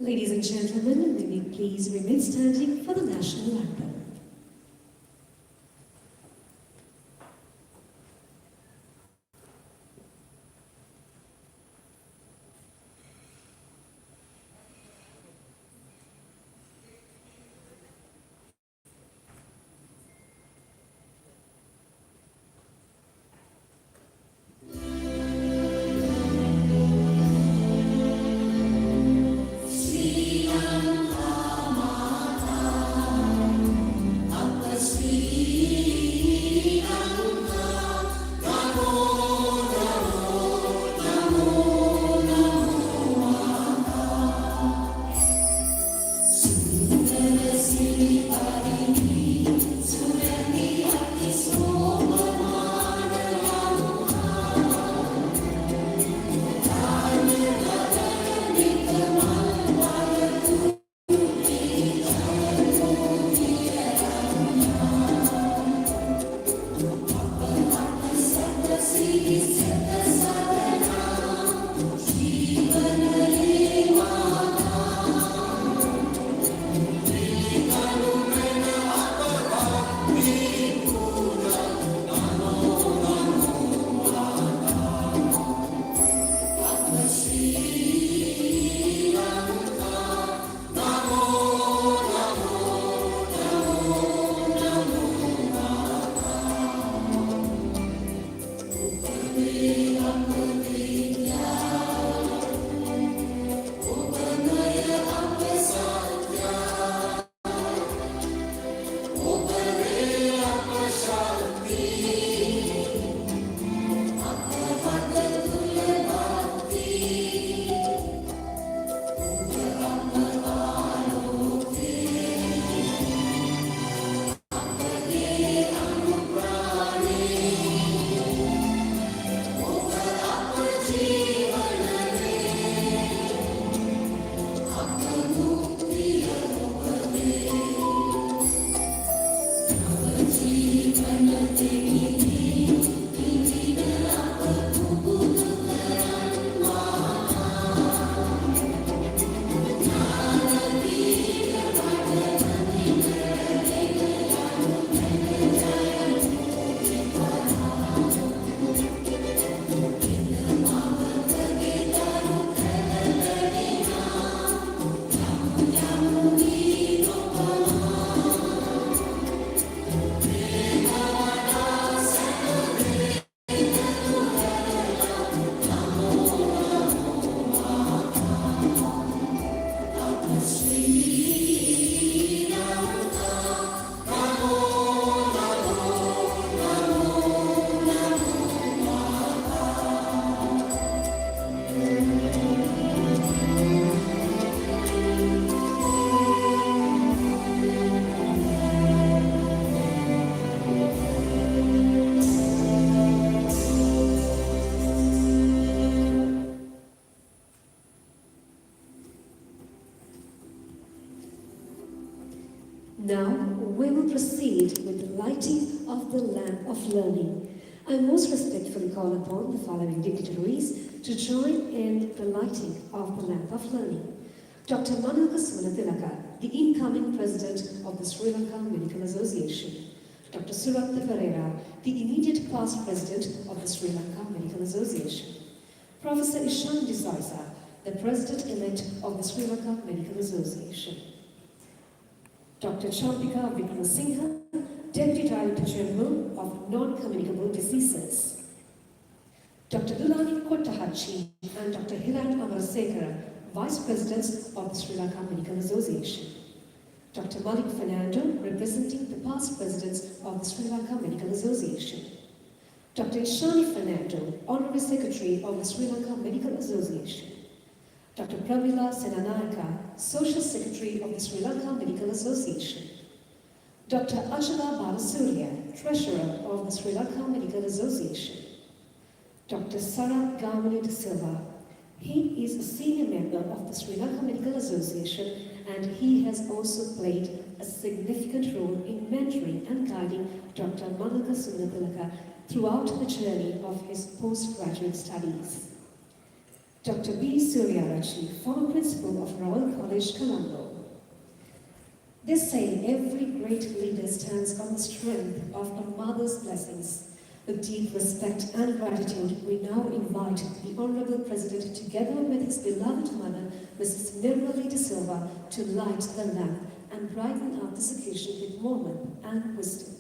Ladies and gentlemen, may we please remain standing for the national anthem. Now we will proceed with the lighting of the lamp of learning. I most respectfully call upon the following dignitaries to join in the lighting of the lamp of learning. Dr. Lanka, the incoming president of the Sri Lanka Medical Association. Dr. Suratha Pereira, the immediate past president of the Sri Lanka Medical Association. Professor Ishan Desaisa, the president-elect of the Sri Lanka Medical Association. Dr. Champika Vikramasinghe, Deputy Director General of Non-Communicable Diseases. Dr. Dulani Kottahachi and Dr. Hiran Amarasekara, Vice Presidents of the Sri Lanka Medical Association. Dr. Malik Fernando, representing the past presidents of the Sri Lanka Medical Association. Dr. Ishani Fernando, Honorary Secretary of the Sri Lanka Medical Association. Dr. Pramila Senanayaka, Social Secretary of the Sri Lanka Medical Association. Dr. Ajala Balasurya, Treasurer of the Sri Lanka Medical Association. Dr. Sarat Gamani de Silva. He is a senior member of the Sri Lanka Medical Association, and he has also played a significant role in mentoring and guiding Dr. Lanka Sundatilaka throughout the journey of his postgraduate studies. Dr. B. Suryarachi, former principal of Royal College, Colombo. They say every great leader stands on the strength of a mother's blessings. With deep respect and gratitude, we now invite the Honorable President, together with his beloved mother, Mrs. Nirmali de Silva, to light the lamp and brighten up this occasion with warmth and wisdom.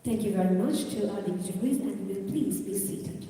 Thank you very much to our dignitaries, and will please be seated.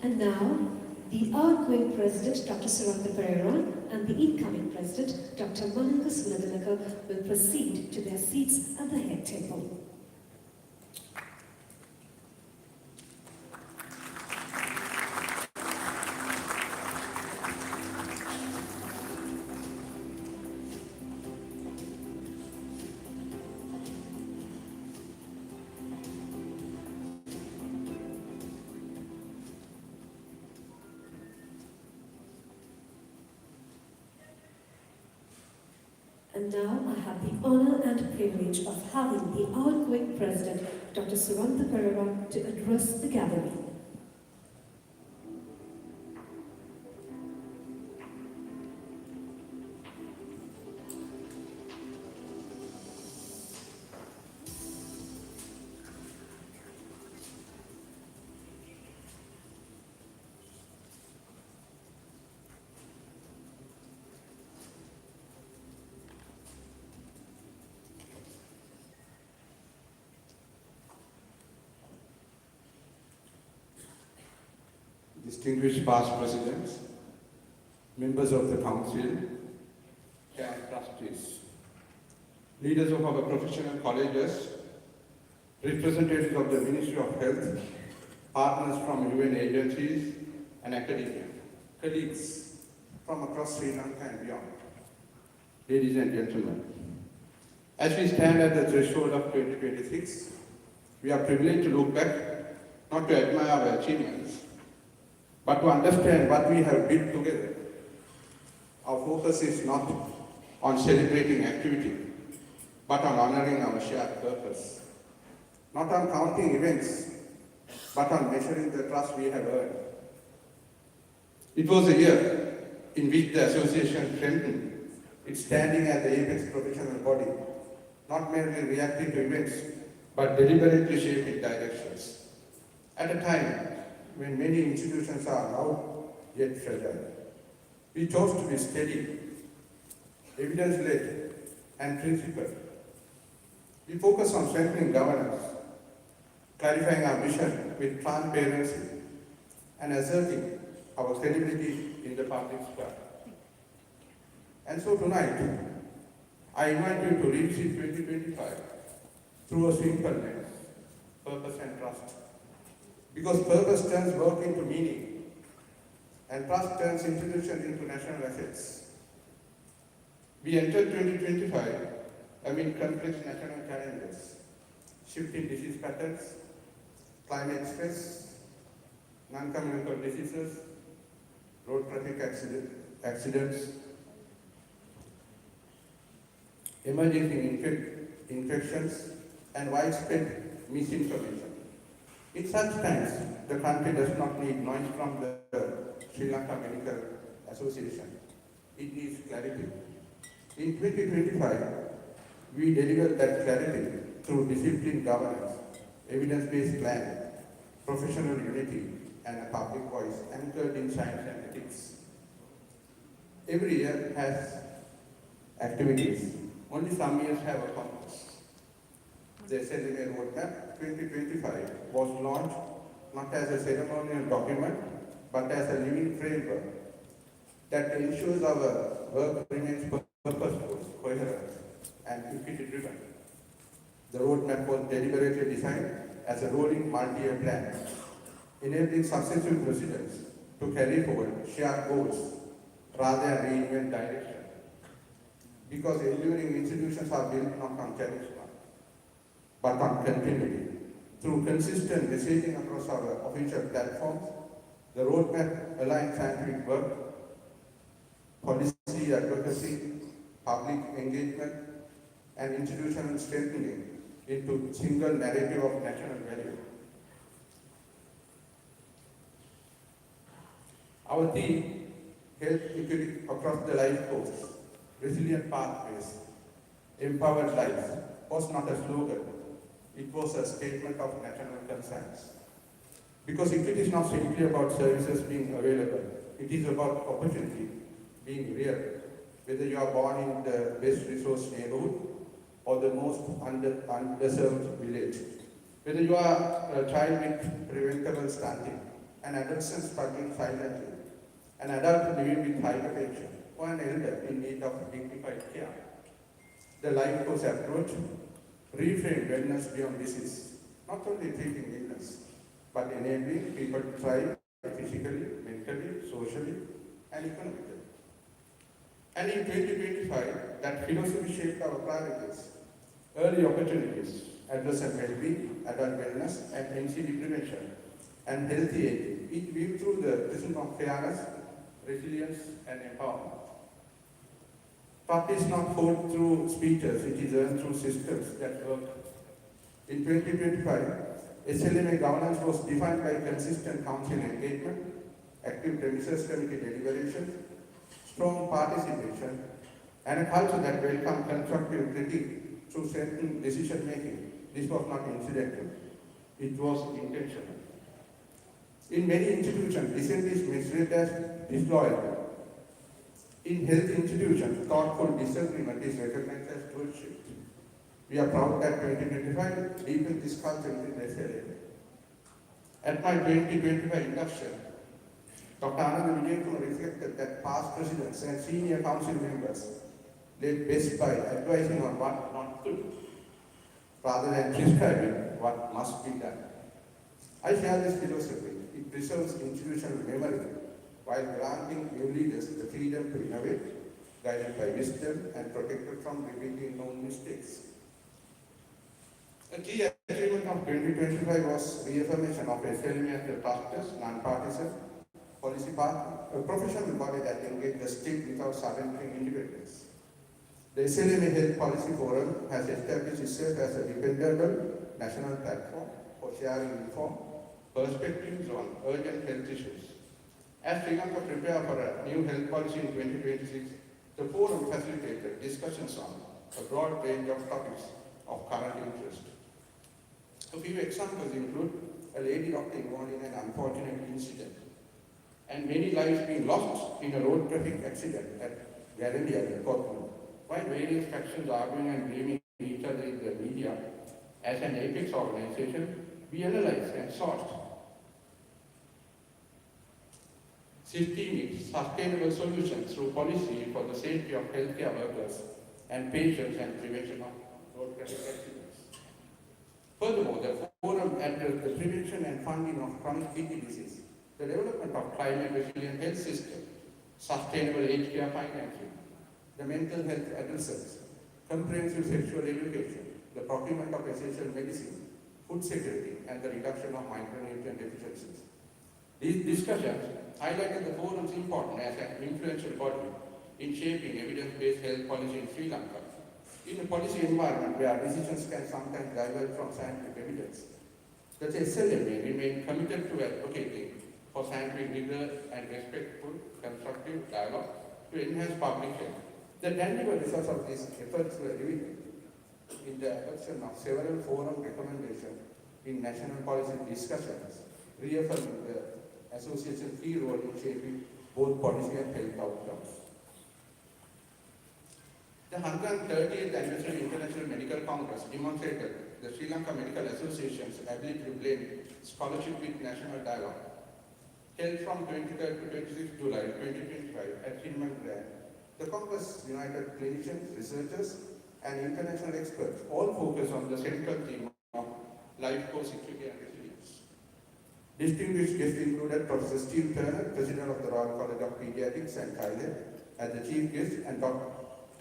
And now, the outgoing President, Dr. Suranda Pereira, and the incoming President, Dr. Lanka will proceed to their seats at the head table. And now I have the honor and privilege of having the outgoing President, Dr. Suranda Pereira, to address the gathering. Distinguished past presidents, members of the council, and trustees, leaders of our professional colleges, representatives of the Ministry of Health, partners from UN agencies and academia, colleagues from across Sri Lanka and beyond, ladies and gentlemen. As we stand at the threshold of 2026, we are privileged to look back, not to admire our achievements, but to understand what we have built together. Our focus is not on celebrating activity, but on honoring our shared purpose. Not on counting events, but on measuring the trust we have earned. It was a year in which the association strengthened its standing as the apex professional body, not merely reacting to events, but deliberately shaping directions. At a time when many institutions are loud yet fragile, we chose to be steady, evidence-led, and principled. We focus on strengthening governance, clarifying our vision with transparency, and asserting our credibility in the public square. And so tonight, I invite you to revisit 2025 through a simple lens, purpose and trust. Because purpose turns work into meaning, and trust turns institutions into national assets. We entered 2025 amid complex national challenges, shifting disease patterns, climate stress, non-communicable diseases, road traffic accidents, emerging infections, and widespread misinformation. In such times, the country does not need noise from the Sri Lanka Medical Association. It needs clarity. In 2025, we delivered that clarity through disciplined governance, evidence-based planning, professional unity, and a public voice anchored in science and ethics. Every year has activities. Only some years have a purpose. The SLMA Roadmap 2025 was launched not as a ceremonial document, but as a living framework that ensures our work remains purposeful, coherent, and equity-driven. The roadmap was deliberately designed as a rolling multi-year plan, enabling successive presidents to carry forward shared goals rather than reinvent direction. Because enduring institutions are built not on charisma, but on continuity. Through consistent messaging across our official platforms, the roadmap aligns scientific work, policy advocacy, public engagement, and institutional strengthening into single narrative of national value. Our theme, health equity across the life course, resilient pathways, empowered lives, was not a slogan. It was a statement of national concerns. Because equity is not simply about services being available, it is about opportunity being real. Whether you are born in the best resource neighborhood or the most underserved village. Whether you are a child with preventable stunting an adolescent struggling silently, an adult living with hypertension, or an elder in need of dignified care. The life course approach reframed wellness beyond disease, not only treating illness, but enabling people to thrive physically, mentally, socially, and economically. And in 2025, that philosophy shaped our priorities, early opportunities, adolescent well-being, adult wellness, and NCD prevention, and healthy aging, each viewed through the prism of fairness, resilience, and empowerment. Trust is not formed through speeches, it is earned through systems that work. In 2025, SLMA governance was defined by consistent council engagement, active premises committee deliberation, strong participation, and a culture that welcomed constructive critique through certain decision making. This was not incidental, it was intentional. In many institutions, dissent is misread as disloyalty. In health institutions, thoughtful disagreement is recognized as stewardship. We are proud that 2025 deepened this culture within SLA. At my 2025 induction, Dr. Anand Vijaykumar reflected that past presidents and senior council members did best by advising on what not to do, rather than prescribing what must be done. I share this philosophy. It preserves institutional memory while granting new leaders the freedom to innovate, guided by wisdom and protected from repeating known mistakes. A key achievement of 2025 was reaffirmation of SLMA as a trusted, non-partisan policy partner, a professional body that engaged the state without surrendering independence. The SLMA Health Policy Forum has established itself as a dependable national platform for sharing informed perspectives on urgent health issues. As Sri Lanka prepared for a new health policy in 2026, the forum facilitated discussions on a broad range of topics of current interest. A few examples include a lady doctor involved in an unfortunate incident, and many lives being lost in a road traffic accident at Garandia, Kottman, while various factions arguing and blaming each other in the media. As an apex organization, we analyzed and sought systemic, sustainable solutions through policy for the safety of healthcare workers and patients and prevention of road traffic accidents. Furthermore, the forum addressed the prevention and funding of chronic kidney disease, the development of climate-resilient health system, sustainable aged care financing, the mental health adolescents, comprehensive sexual education, the procurement of essential medicine, food security, and the reduction of micronutrient deficiencies. These discussions highlighted the forum's importance as an influential body in shaping evidence-based health policy in Sri Lanka. In a policy environment where decisions can sometimes diverge from scientific evidence, the SLMA remain committed to advocating for scientific rigor and respectful, constructive dialogue to enhance public health. The tangible results of these efforts were evident in the adoption of several forum recommendations in national policy discussions, reaffirming the association's key role in shaping both policy and health outcomes. The 130th Anniversary International Medical Congress demonstrated the Sri Lanka Medical Association's ability to blend scholarship with national dialogue. Held from 23rd to 26th July 2025 at Hinman Grand, the Congress united clinicians, researchers, and international experts, all focused on the central theme of life course equity and resilience. Distinguished guests included Professor Steve Turner, President of the Royal College of Pediatrics and Thailand, as the chief guest, and Dr.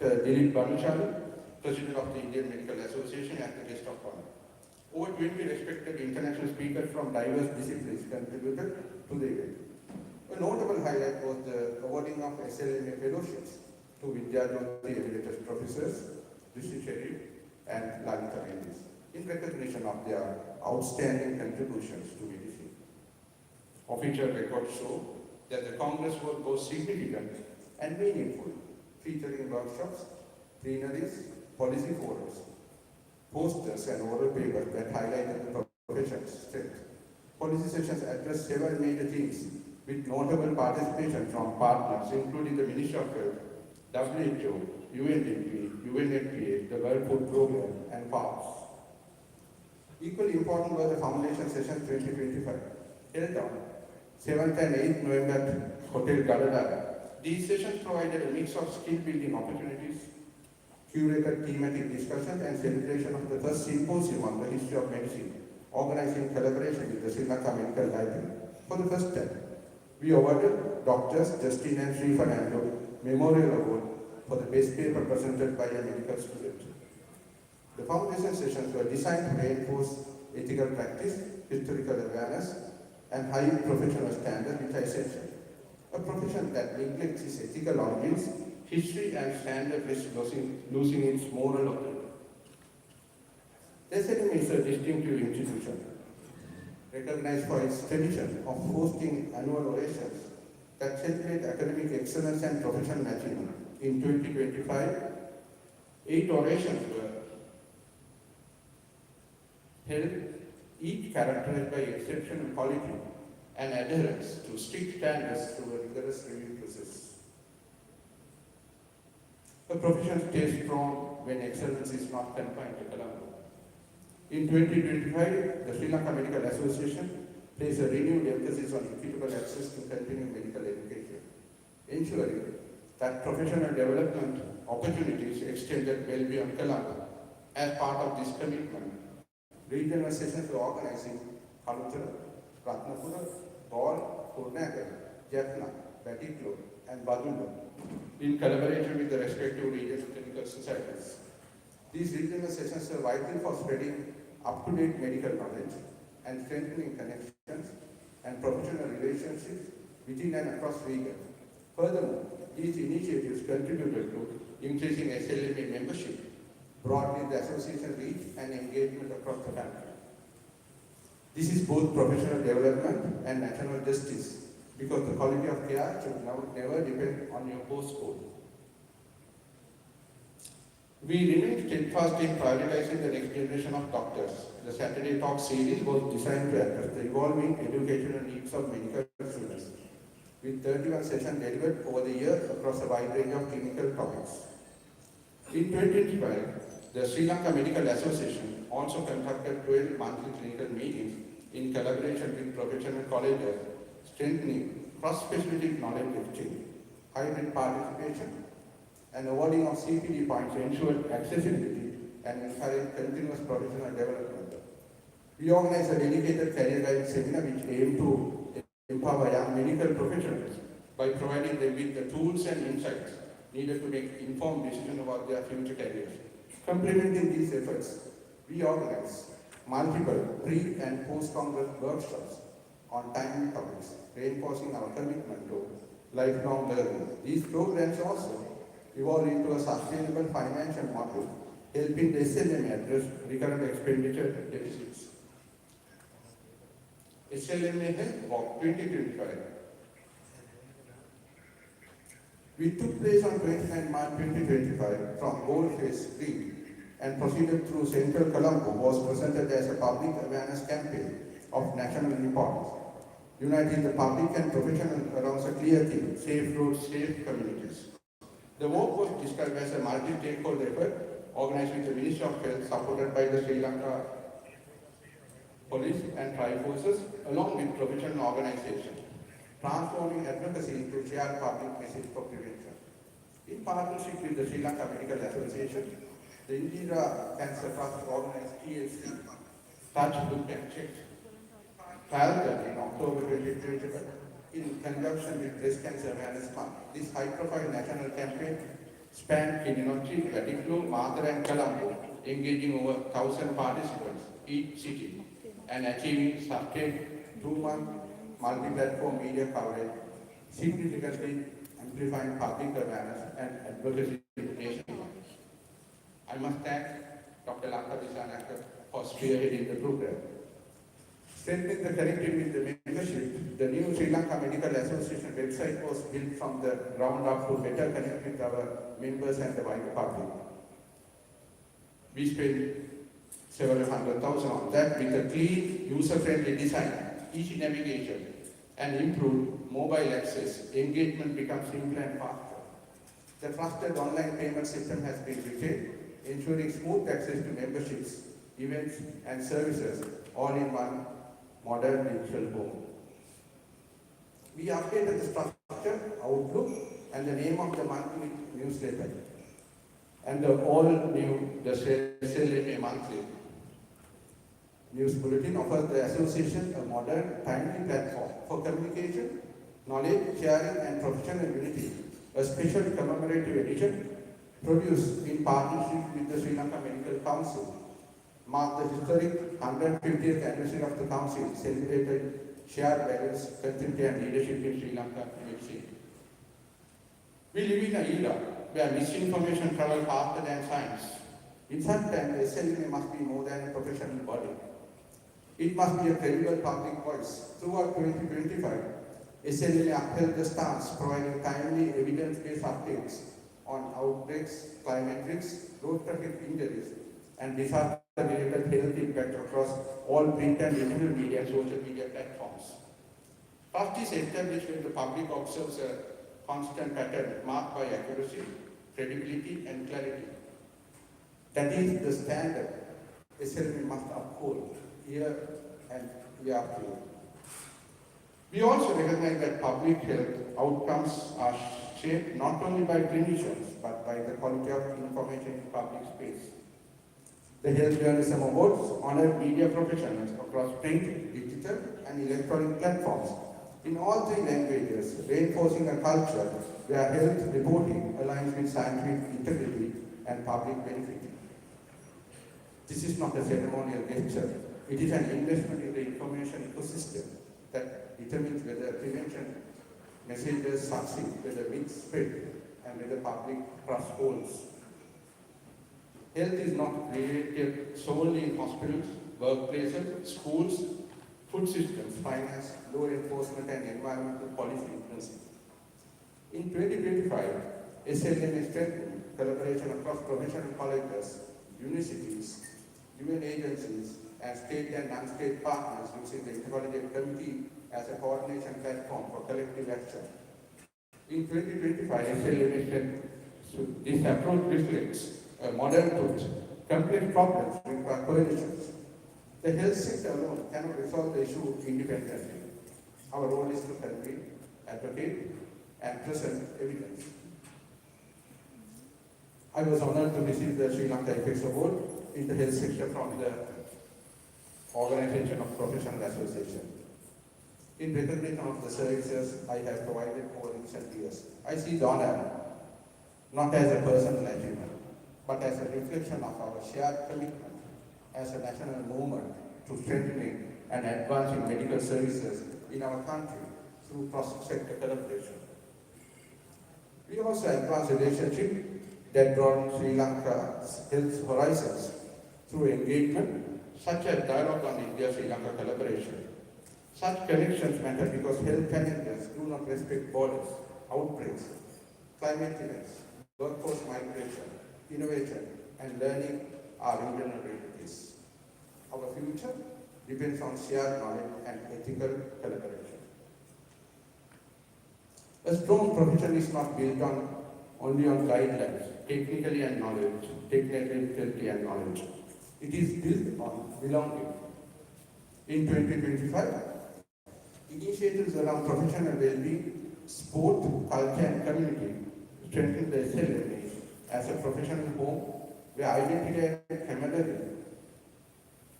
Dilip Bhanushali, President of the Indian Medical Association, as the guest of honor. Over 20 respected international speakers from diverse disciplines contributed to the event. A notable highlight was the awarding of SLMA fellowships to Vidyajyoti Emeritus Professors, Rishi Sharif, and Lanka MDs, in recognition of their outstanding contributions to medicine. Official records show that the Congress was both significant and meaningful, featuring workshops, plenaries, policy forums, posters, and oral papers that highlighted the profession's strength. Policy sessions addressed several major themes with notable participation from partners, including the Ministry of Health, WHO, UNDP, UNFPA, the World Food Programme, and FAO. Equally important were the Foundation Session 2025, held on 7th and 8th November at Hotel Gadadara. These sessions provided a mix of skill building opportunities, curated thematic discussions, and celebration of the first symposium on the history of medicine, organized in collaboration with the Sri Lanka Medical Library. For the first time, we awarded Doctors Justin and Sri Fernando Memorial Award for the best paper presented by a medical student. The foundation sessions were designed to reinforce ethical practice, historical awareness, and high professional standards, which are essential. A profession that neglects its ethical origins, history, and standard risks losing its moral authority. The SLM is a distinctive institution, recognized for its tradition of hosting annual orations that celebrate academic excellence and professional achievement. In 2025, 8 orations were held, each characterized by exceptional quality and adherence to strict standards through a rigorous review process. A profession stays strong when excellence is not confined to Colombo. In 2025, the Sri Lanka Medical Association placed a renewed emphasis on equitable access to continuing medical education, ensuring that professional development opportunities extended well beyond Colombo. As part of this commitment, regional sessions were organized in Kalutara, Ratnapura, Galle, Kurnagar, Jaffna, Batiklo, and Badula in collaboration with the respective regional clinical societies. These regional sessions are vital for spreading up-to-date medical knowledge and strengthening connections and professional relationships within and across regions. Furthermore, these initiatives contributed to increasing SLMA membership, broadening the association reach and engagement across the country. This is both professional development and national justice, because the quality of care should never depend on your postcode. We remain steadfast in prioritizing the next generation of doctors. The Saturday Talk series was designed to address the evolving educational needs of medical students, with 31 sessions delivered over the year across a wide range of clinical topics. In 2025, the Sri Lanka Medical Association also conducted 12 monthly clinical meetings in collaboration with professional colleges, strengthening cross-specific knowledge exchange, hybrid participation, and awarding of CPD points ensured accessibility and encourage continuous professional development. We organized a dedicated career guidance seminar which aimed to empower young medical professionals by providing them with the tools and insights needed to make informed decisions about their future careers. Complementing these efforts, we organized multiple pre- and post-congress workshops on timely topics, reinforcing our commitment to lifelong learning. These programs also evolved into a sustainable financial model, helping the SLM address recurrent expenditure deficits. SLMA Health Walk 2025. We took place on 29 March 2025 from Goldface Street and proceeded through Central Colombo, was presented as a public awareness campaign of national importance, uniting the public and professionals around a clear theme: safe roads, safe communities. The walk was described as a multi-stakeholder effort organized with the Ministry of Health, supported by the Sri Lanka Police and Tri-Forces, along with professional organizations, transforming advocacy into shared public message for prevention. In partnership with the Sri Lanka Medical Association, the Indira Cancer Trust organized TLC, Touch, Look and Check, held in October 2021 in conjunction with Breast Cancer Awareness Month. This high-profile national campaign spanned Kilinochchi, Vatiklo, Madra and Colombo, engaging over 1,000 participants each city and achieving sustained 2-month multi-platform media coverage, significantly amplifying public awareness and advocacy nationwide. I must thank Dr. Lanka for spearheading the program. Strengthening the connectivity with the membership, the new Sri Lanka Medical Association website was built from the ground up to better connect with our members and the wider public. We spent several hundred thousand on that with a clean, user-friendly design, easy navigation, and improved mobile access. Engagement becomes simpler and faster. The trusted online payment system has been retained, ensuring smooth access to memberships, events, and services all in one modern digital home. We updated the structure, outlook, and the name of the monthly newsletter. And the all new, the SLMA monthly news bulletin offers the association a modern, timely platform for communication, knowledge sharing, and professional unity. A special commemorative edition produced in partnership with the Sri Lanka Medical Council marked the historic 150th anniversary of the Council, celebrated shared values, continuity, and leadership in Sri Lanka medicine. We live in an era where misinformation travels faster than science. In such time, the SLMA must be more than a professional body. It must be a credible public voice. Throughout 2025, SLMA upheld the stance providing timely evidence-based updates on outbreaks, climate risks, road traffic injuries, and disaster-related health impact across all print and digital media and social media platforms. Trust is established when the public observes a constant pattern marked by accuracy, credibility, and clarity. That is the standard SLMA must uphold year and year after year. We also recognize that public health outcomes are shaped not only by clinicians but by the quality of information in public space. The Health Journalism Awards honor media professionals across print, digital, and electronic platforms in all three languages, reinforcing a culture where health reporting aligns with scientific integrity and public benefit. This is not a ceremonial gesture. It is an investment in the information ecosystem that determines whether prevention messages succeed, whether myths spread, and whether public trust holds. Health is not created solely in hospitals, workplaces, schools, food systems, finance, law enforcement, and environmental policy influencing. In 2025, SLMA strengthened collaboration across professional colleges, universities, UN agencies, and state and non-state partners using the Intercollegiate Committee as a coordination platform for collective action. In 2025, SLMA said this approach reflects a modern approach. Complex problems require coalitions. The health sector alone cannot resolve the issue independently. Our role is to convene, advocate, and present evidence. I was honored to receive the Sri Lanka Apex Award in the health sector from the Organization of Professional Association. In recognition of the services I have provided over recent years, I see the honor not as a personal achievement, but as a reflection of our shared commitment as a national movement to strengthening and advancing medical services in our country through cross-sector collaboration. We also advance relationships that broaden Sri Lanka's health horizons through engagement, such as dialogue on India-Sri Lanka collaboration. Such connections matter because health challenges do not respect borders, outbreaks, climate events, workforce migration, innovation, and learning are regional realities. Our future depends on shared knowledge and ethical collaboration. A strong profession is not built only on guidelines, technically and knowledge. It is built on belonging. In 2025, initiatives around professional well-being, sport, culture, and community strengthen the SLMA as a professional home where identity and camaraderie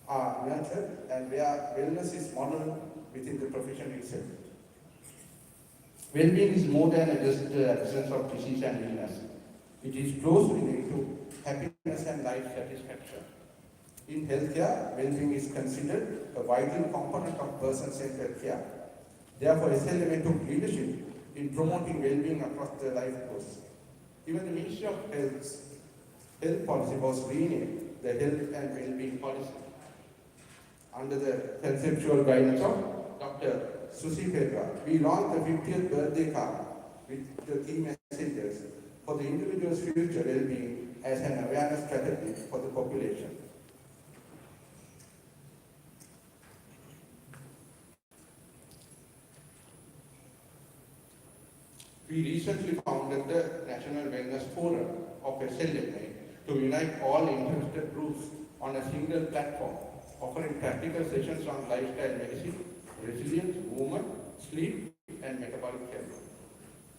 are nurtured and where wellness is modeled within the profession itself. Well-being is more than just the absence of disease and illness. It is closely linked to happiness and life satisfaction. In healthcare, well-being is considered a vital component of person-centered care. Therefore, SLMA took leadership in promoting well-being across the life course. Even the Ministry of Health's health policy was renamed the Health and Well-being Policy under the conceptual guidance of Dr. Susi Pedra. We launched the 50th birthday card with the key messages for the individual's future well-being as an awareness strategy for the population. We recently founded the National Wellness Forum of SLMA to unite all interested groups on a single platform, offering practical sessions on lifestyle medicine, resilience, movement, sleep, and metabolic health.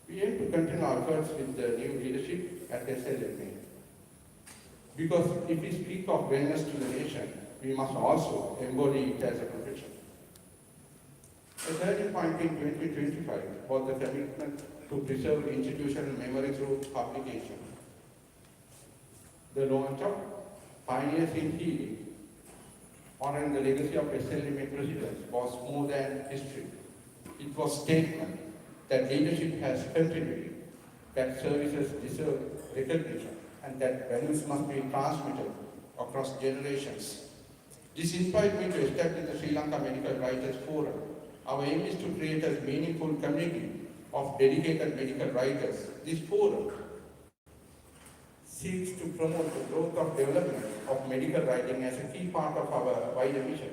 We aim to continue our efforts with the new leadership at SLMA. Because if we speak of wellness to the nation, we must also embody it as a profession. A turning point in 2025 was the commitment to preserve institutional memory through publication. The launch of Pioneers in Healing, honoring the legacy of SLMA presidents, was more than history. It was a statement that leadership has continuity, that services deserve recognition, and that values must be transmitted across generations. This inspired me to establish the Sri Lanka Medical Writers Forum. Our aim is to create a meaningful community of dedicated medical writers. This forum seeks to promote the growth of development of medical writing as a key part of our wider mission.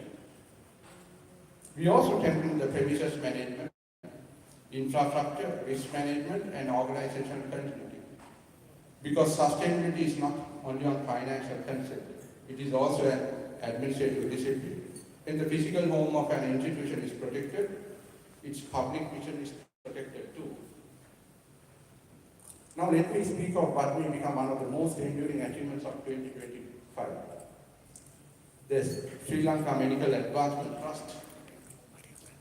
We also strengthen the premises management, infrastructure, risk management, and organizational continuity. Because sustainability is not only on financial concept, it is also an administrative discipline. When the physical home of an institution is protected, its public mission is protected too. Now let me speak of what may become one of the most enduring achievements of 2025. The Sri Lanka Medical Advancement Trust.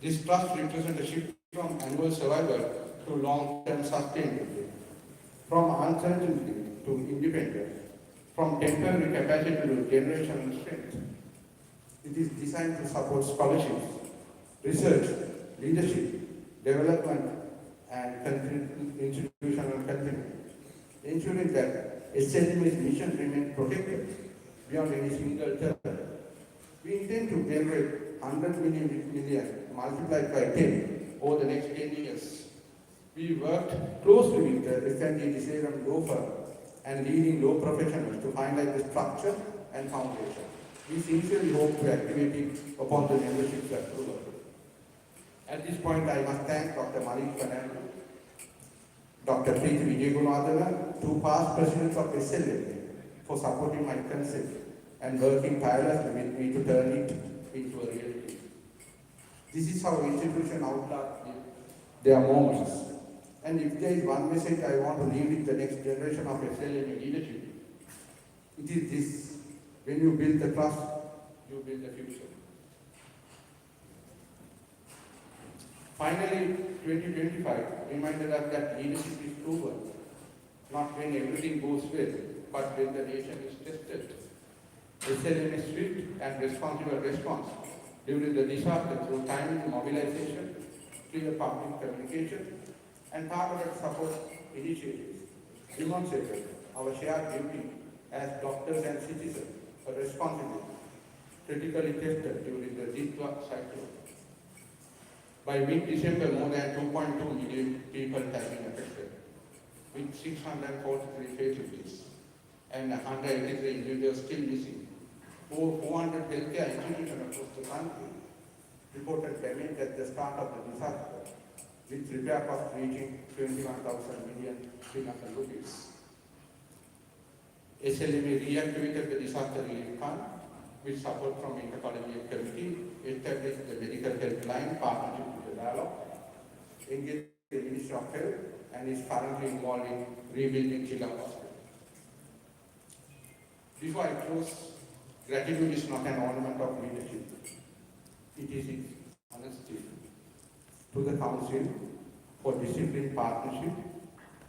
This trust represents a shift from annual survival to long-term sustainability, from uncertainty to independence, from temporary capacity to generational strength. It is designed to support scholarships, research, leadership, development, and institutional continuity, ensuring that SLM's mission remains protected beyond any single term. We intend to generate 100 million multiplied by 10 over the next 10 years. We worked closely with the S&D Decision Law Firm and leading law professionals to finalize the structure and foundation. We sincerely hope to activate it upon the membership's approval. At this point, I must thank Dr. Malik Fernando, Dr. Preeti Vijayagunadana, two past presidents of SLMA, for supporting my concept and working tirelessly with me to turn it into a reality. This is how institutions outlast their moments. And if there is one message I want to leave with the next generation of SLMA leadership, it is this: when you build the trust, you build the future. Finally, 2025 reminded us that leadership is proven, not when everything goes well, but when the nation is tested. SLMA's swift and responsible response during the disaster through timely mobilization, clear public communication, and targeted support initiatives demonstrated our shared duty as doctors and citizens, a responsibility critically tested during the Jitwa cyclone. By mid-December, more than 2.2 million people have been affected, with 643 fatalities and 183 individuals still missing. Over 400 healthcare institutions across the country reported damage at the start of the disaster, with repair costs reaching 21,000 million Sri Lankan rupees. SLMA reactivated the disaster relief fund with support from Intercollegiate Committee, established the medical helpline partnership with the dialogue, engaged the Ministry of Health, and is currently involved in rebuilding Chilla Hospital. Before I close, gratitude is not an ornament of leadership. It is its honesty. To the Council for disciplined partnership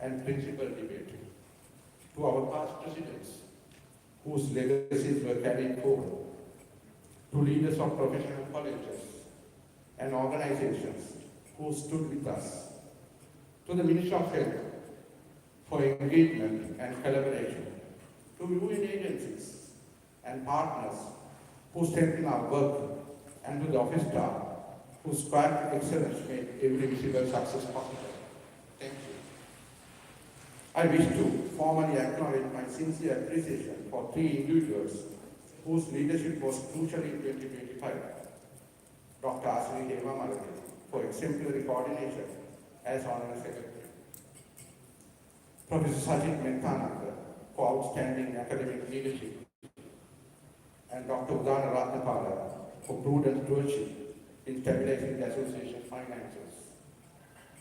and principled debate. To our past presidents, whose legacies were carried forward. To leaders of professional colleges and organizations who stood with us. To the Ministry of Health for engagement and collaboration. To UN agencies and partners who strengthen our work, and to the office staff whose quiet excellence made every visible success possible. Thank you. I wish to formally acknowledge my sincere appreciation for three individuals whose leadership was crucial in 2025. Dr. Asri Deva Malade for exemplary coordination as Honorary Secretary. Professor Sajid Menthananda for outstanding academic leadership. And Dr. Udana Ratnapala for prudent stewardship in stabilizing the association's finances.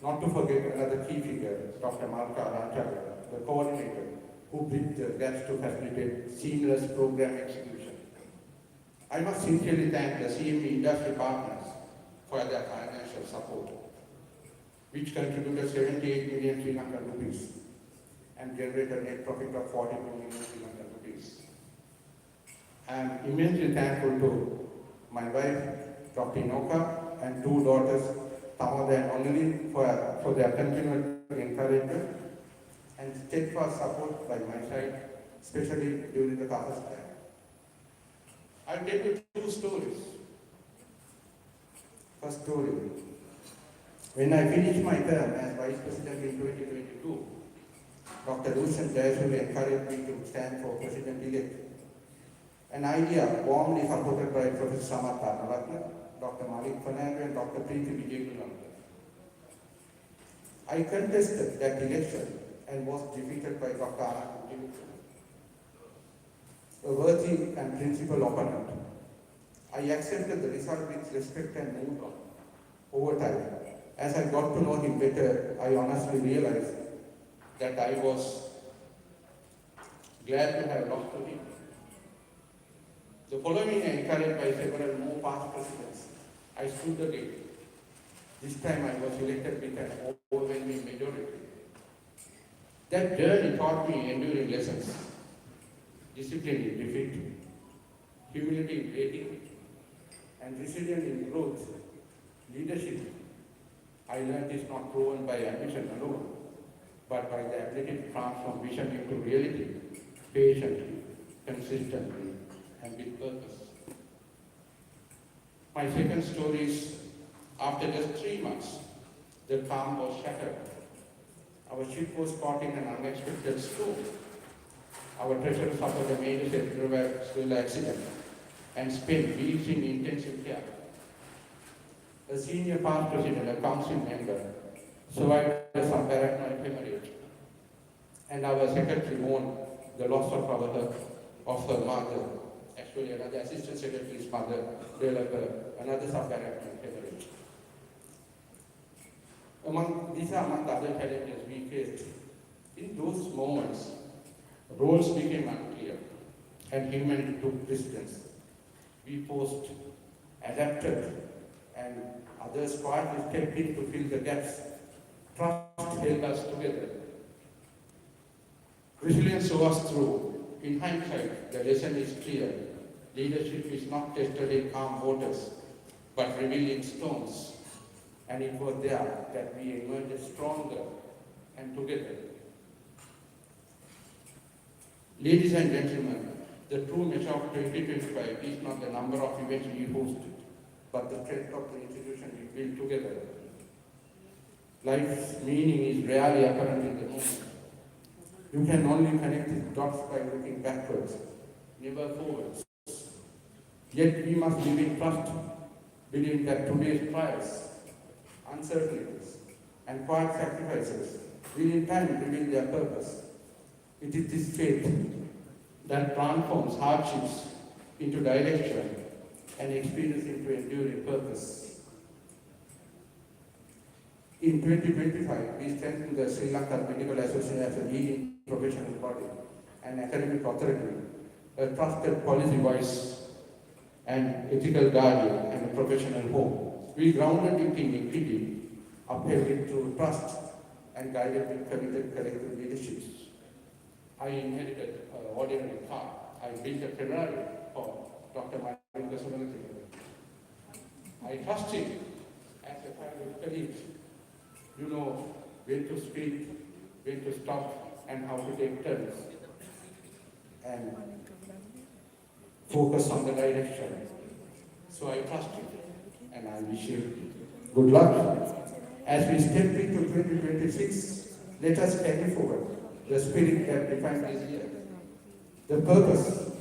Not to forget another key figure, Dr. Lanka, the coordinator, who bridged the gaps to facilitate seamless program execution. I must sincerely thank the CME industry partners for their financial support, which contributed 78 million Sri Lankan rupees and generated a net profit of 40 million Sri Lankan rupees. I am immensely thankful to my wife, Dr. Inoka, and two daughters, Tamoda and Onili, for their continued encouragement and steadfast support by my side, especially during the toughest time. I'll tell you two stories. First story. When I finished my term as Vice President in 2022, Dr. Dushan Jayasuri encouraged me to stand for President-elect. An idea warmly supported by Professor Samarth Naratna, Dr. Malik Fernando, and Dr. Preeti Vijaykulam. I contested that election and was defeated by Dr. Anand Vijaykulam, a worthy and principled opponent. I accepted the result with respect and moved on. Over time, as I got to know him better, I honestly realized that I was glad to have lost to him. The following, encouraged by several more past presidents, I stood again. This time I was elected with an overwhelming majority. That journey taught me enduring lessons: discipline in defeat, humility in waiting, and resilience in growth. Leadership, I learned, is not proven by ambition alone, but by the ability to transform vision into reality, patiently, consistently, and with purpose. My second story is, after just 3 months, the calm was shattered. Our ship was caught in an unexpected storm. Our treasurer suffered a major cerebral accident and spent weeks in intensive care. A senior past president, a council member, survived a subarachnoid hemorrhage, and our secretary mourned the loss of her mother. Actually, another assistant secretary's mother developed another subarachnoid hemorrhage. These are among the other challenges we faced. In those moments, roles became unclear and humanity took precedence. We posed, adapted, and others quietly stepped in to fill the gaps. Trust held us together. Resilience saw us through. In hindsight, the lesson is clear. Leadership is not tested in calm waters, but revealed in storms. And it was there that we emerged stronger and together. Ladies and gentlemen, the true measure of 2025 is not the number of events we hosted, but the strength of the institution we built together. Life's meaning is rarely apparent in the moment. You can only connect the dots by looking backwards, never forwards. Yet we must live in trust, believing that today's trials, uncertainties, and quiet sacrifices will in time reveal their purpose. It is this faith that transforms hardships into direction and experience into enduring purpose. In 2025, we strengthened the Sri Lankan Medical Association as a leading professional body, an academic authority, a trusted policy voice, an ethical guardian, and a professional home. We grounded it in equity, upheld it through trust, and guided with committed collective leadership. I inherited an ordinary car. I built a Ferrari for Dr. Lanka. I trust him as a private colleague. You know when to speak, when to stop, and how to take turns. And focus on the direction. So I trust him, and I wish him good luck. As we step into 2026, let us carry forward the spirit that defined this year. The purpose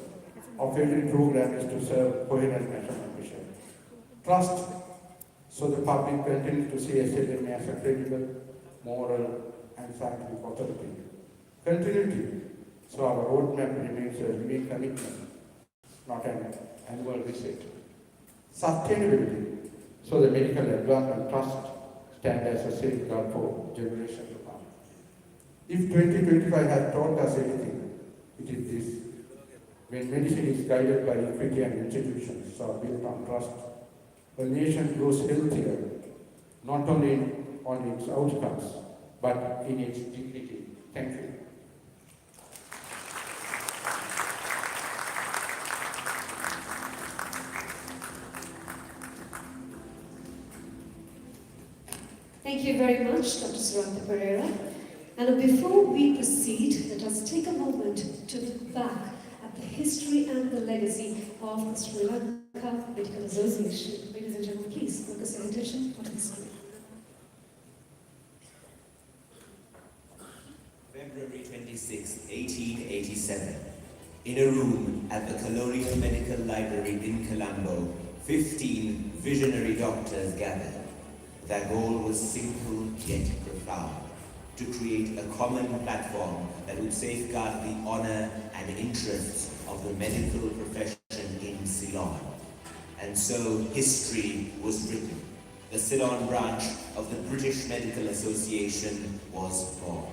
of every program is to serve coherent national mission. Trust, so the public continues to see SLM as a credible, moral, and scientific authority. Continuity, so our roadmap remains a living commitment, not an annual reset. Sustainability, so the medical advancement trust stand as a safeguard for generations to come. If 2025 has taught us anything, it is this. When medicine is guided by equity and institutions are built on trust, a nation grows healthier, not only on its outcomes, but in its dignity. Thank you. Thank you very much, Dr. Saranta Pereira. And before we proceed, let us take a moment to look back at the history and the legacy of the Sri Lanka Medical Association. Ladies and gentlemen, please focus your attention on the screen. February 26, 1887. In a room at the Colonial Medical Library in Colombo, 15 visionary doctors gathered. Their goal was simple yet profound: to create a common platform that would safeguard the honor and interests of the medical profession in Ceylon. And so history was written. The Ceylon branch of the British Medical Association was born.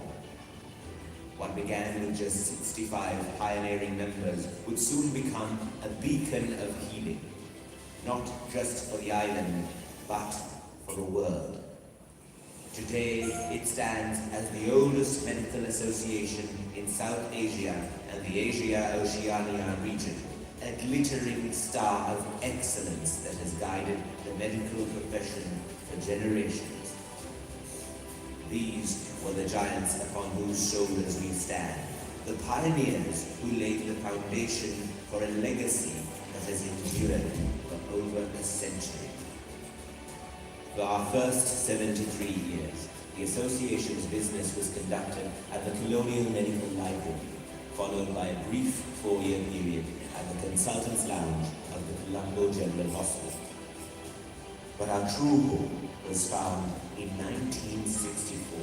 What began with just 65 pioneering members would soon become a beacon of healing, not just for the island, but for the world. Today, it stands as the oldest medical association in South Asia and the Asia-Oceania region, a glittering star of excellence that has guided the medical profession for generations. These were the giants upon whose shoulders we stand, the pioneers who laid the foundation for a legacy that has endured for over a century. For our first 73 years, the association's business was conducted at the Colonial Medical Library, followed by a brief 4-year period at the Consultants' Lounge of the Colombo General Hospital. But our true home was found in 1964.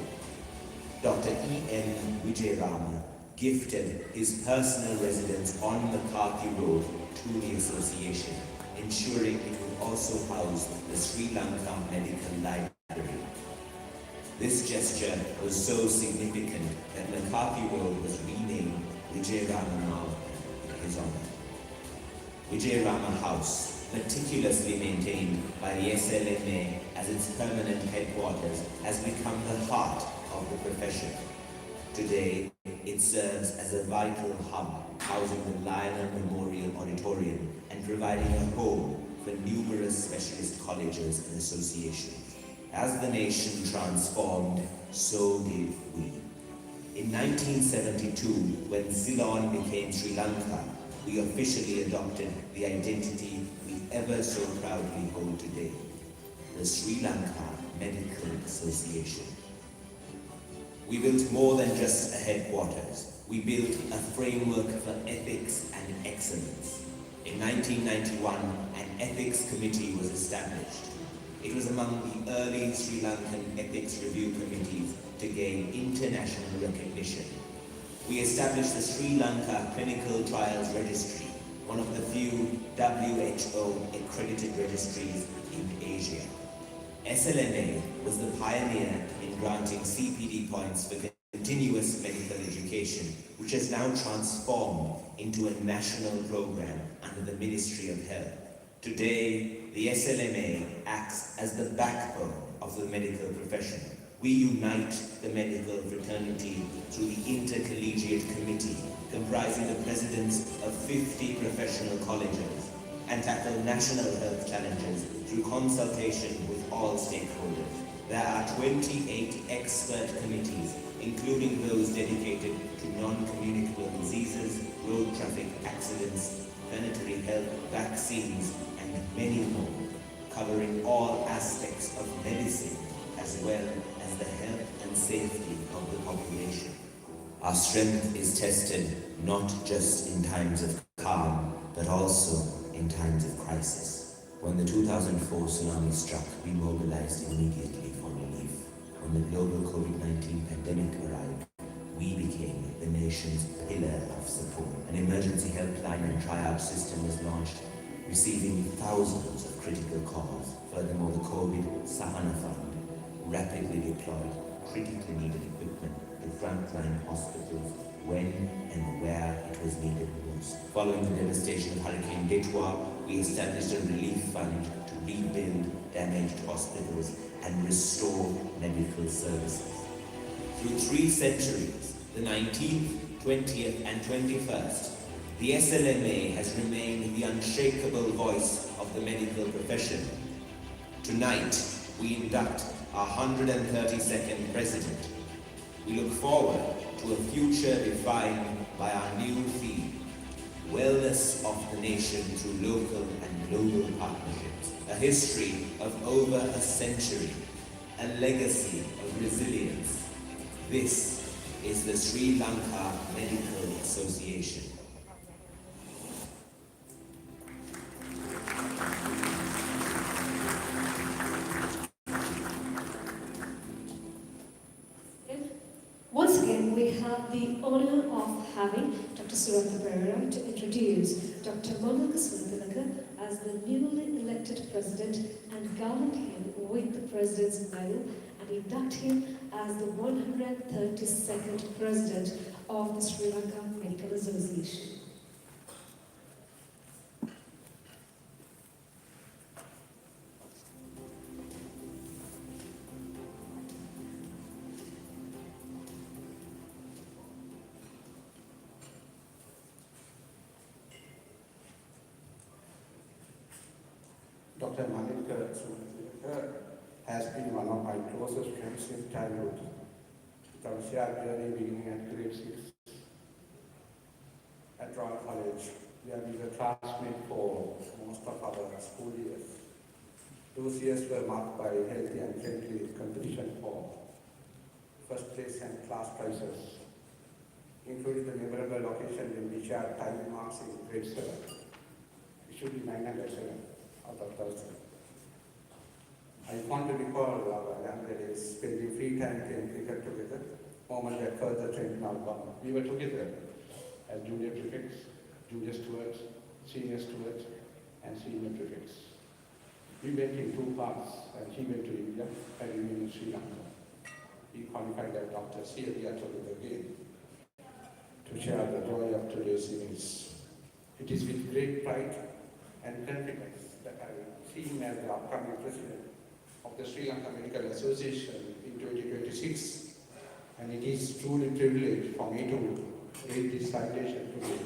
Dr. E.M. Vijayarama gifted his personal residence on McCarthy Road to the association, ensuring it would also house the Sri Lanka Medical Library. This gesture was so significant that McCarthy Road was renamed Vijayarama Mall in his honor. Vijayarama House, meticulously maintained by the SLMA as its permanent headquarters, has become the heart of the profession. Today, it serves as a vital hub, housing the Lionel Memorial Auditorium and providing a home for numerous specialist colleges and associations. As the nation transformed, so did we. In 1972, when Ceylon became Sri Lanka, we officially adopted the identity we ever so proudly hold today, the Sri Lanka Medical Association. We built more than just a headquarters. We built a framework for ethics and excellence. In 1991, an ethics committee was established. It was among the early Sri Lankan ethics review committees to gain international recognition. We established the Sri Lanka Clinical Trials Registry, one of the few WHO accredited registries in Asia. SLMA was the pioneer in granting CPD points for continuous medical education, which has now transformed into a national program under the Ministry of Health. Today, the SLMA acts as the backbone of the medical profession. We unite the medical fraternity through the Intercollegiate Committee, comprising the presidents of 50 professional colleges, and tackle national health challenges through consultation with all stakeholders. There are 28 expert committees, including those dedicated to non-communicable diseases, road traffic accidents, planetary health, vaccines, and many more, covering all aspects of medicine as well as the health and safety of the population. Our strength is tested not just in times of calm, but also in times of crisis. When the 2004 tsunami struck, we mobilized immediately for relief. When the global COVID-19 pandemic arrived, we became the nation's pillar of support. An emergency helpline and triage system was launched, receiving thousands of critical calls. Furthermore, the COVID Sahana Fund rapidly deployed critically needed equipment to frontline hospitals when and where it was needed most. Following the devastation of Hurricane Detwa, we established a relief fund to rebuild damaged hospitals and restore medical services. Through 3 centuries, the 19th, 20th and 21st, the SLMA has remained the unshakable voice of the medical profession. Tonight, we induct our 132nd president. We look forward to a future defined by our new theme, wellness of the nation through local and global partnerships, a history of over a century, a legacy of resilience. This is the Sri Lanka Medical Association. Once again, we have the honor of having Dr. Suraka Pereira to introduce Dr. Lanka as the newly elected president and garland him with the President's Medal and induct him as the 132nd President of the Sri Lanka Medical Association. Dr. Lanka has been one of my closest friends since childhood. With our shared journey beginning at grade 6 at Royal College, where we were classmates for most of our school years. Those years were marked by healthy and friendly competition for first place and class prizes, including the memorable occasion when we shared time marks in grade 7. It should be 907 out of 1,000. I want to recall our younger days spending free time playing cricket together, moment that further strengthened our bond. We were together as junior prefects, junior stewards, senior stewards, and senior prefects. We went in 2 parts, and he went to India and we went to Sri Lanka. He qualified as doctor. Here we are together again to share the joy of today's innings. It is with great pride and confidence that I see him as the upcoming president of the Sri Lanka Medical Association in 2026, and it is truly a privilege for me to read this citation today.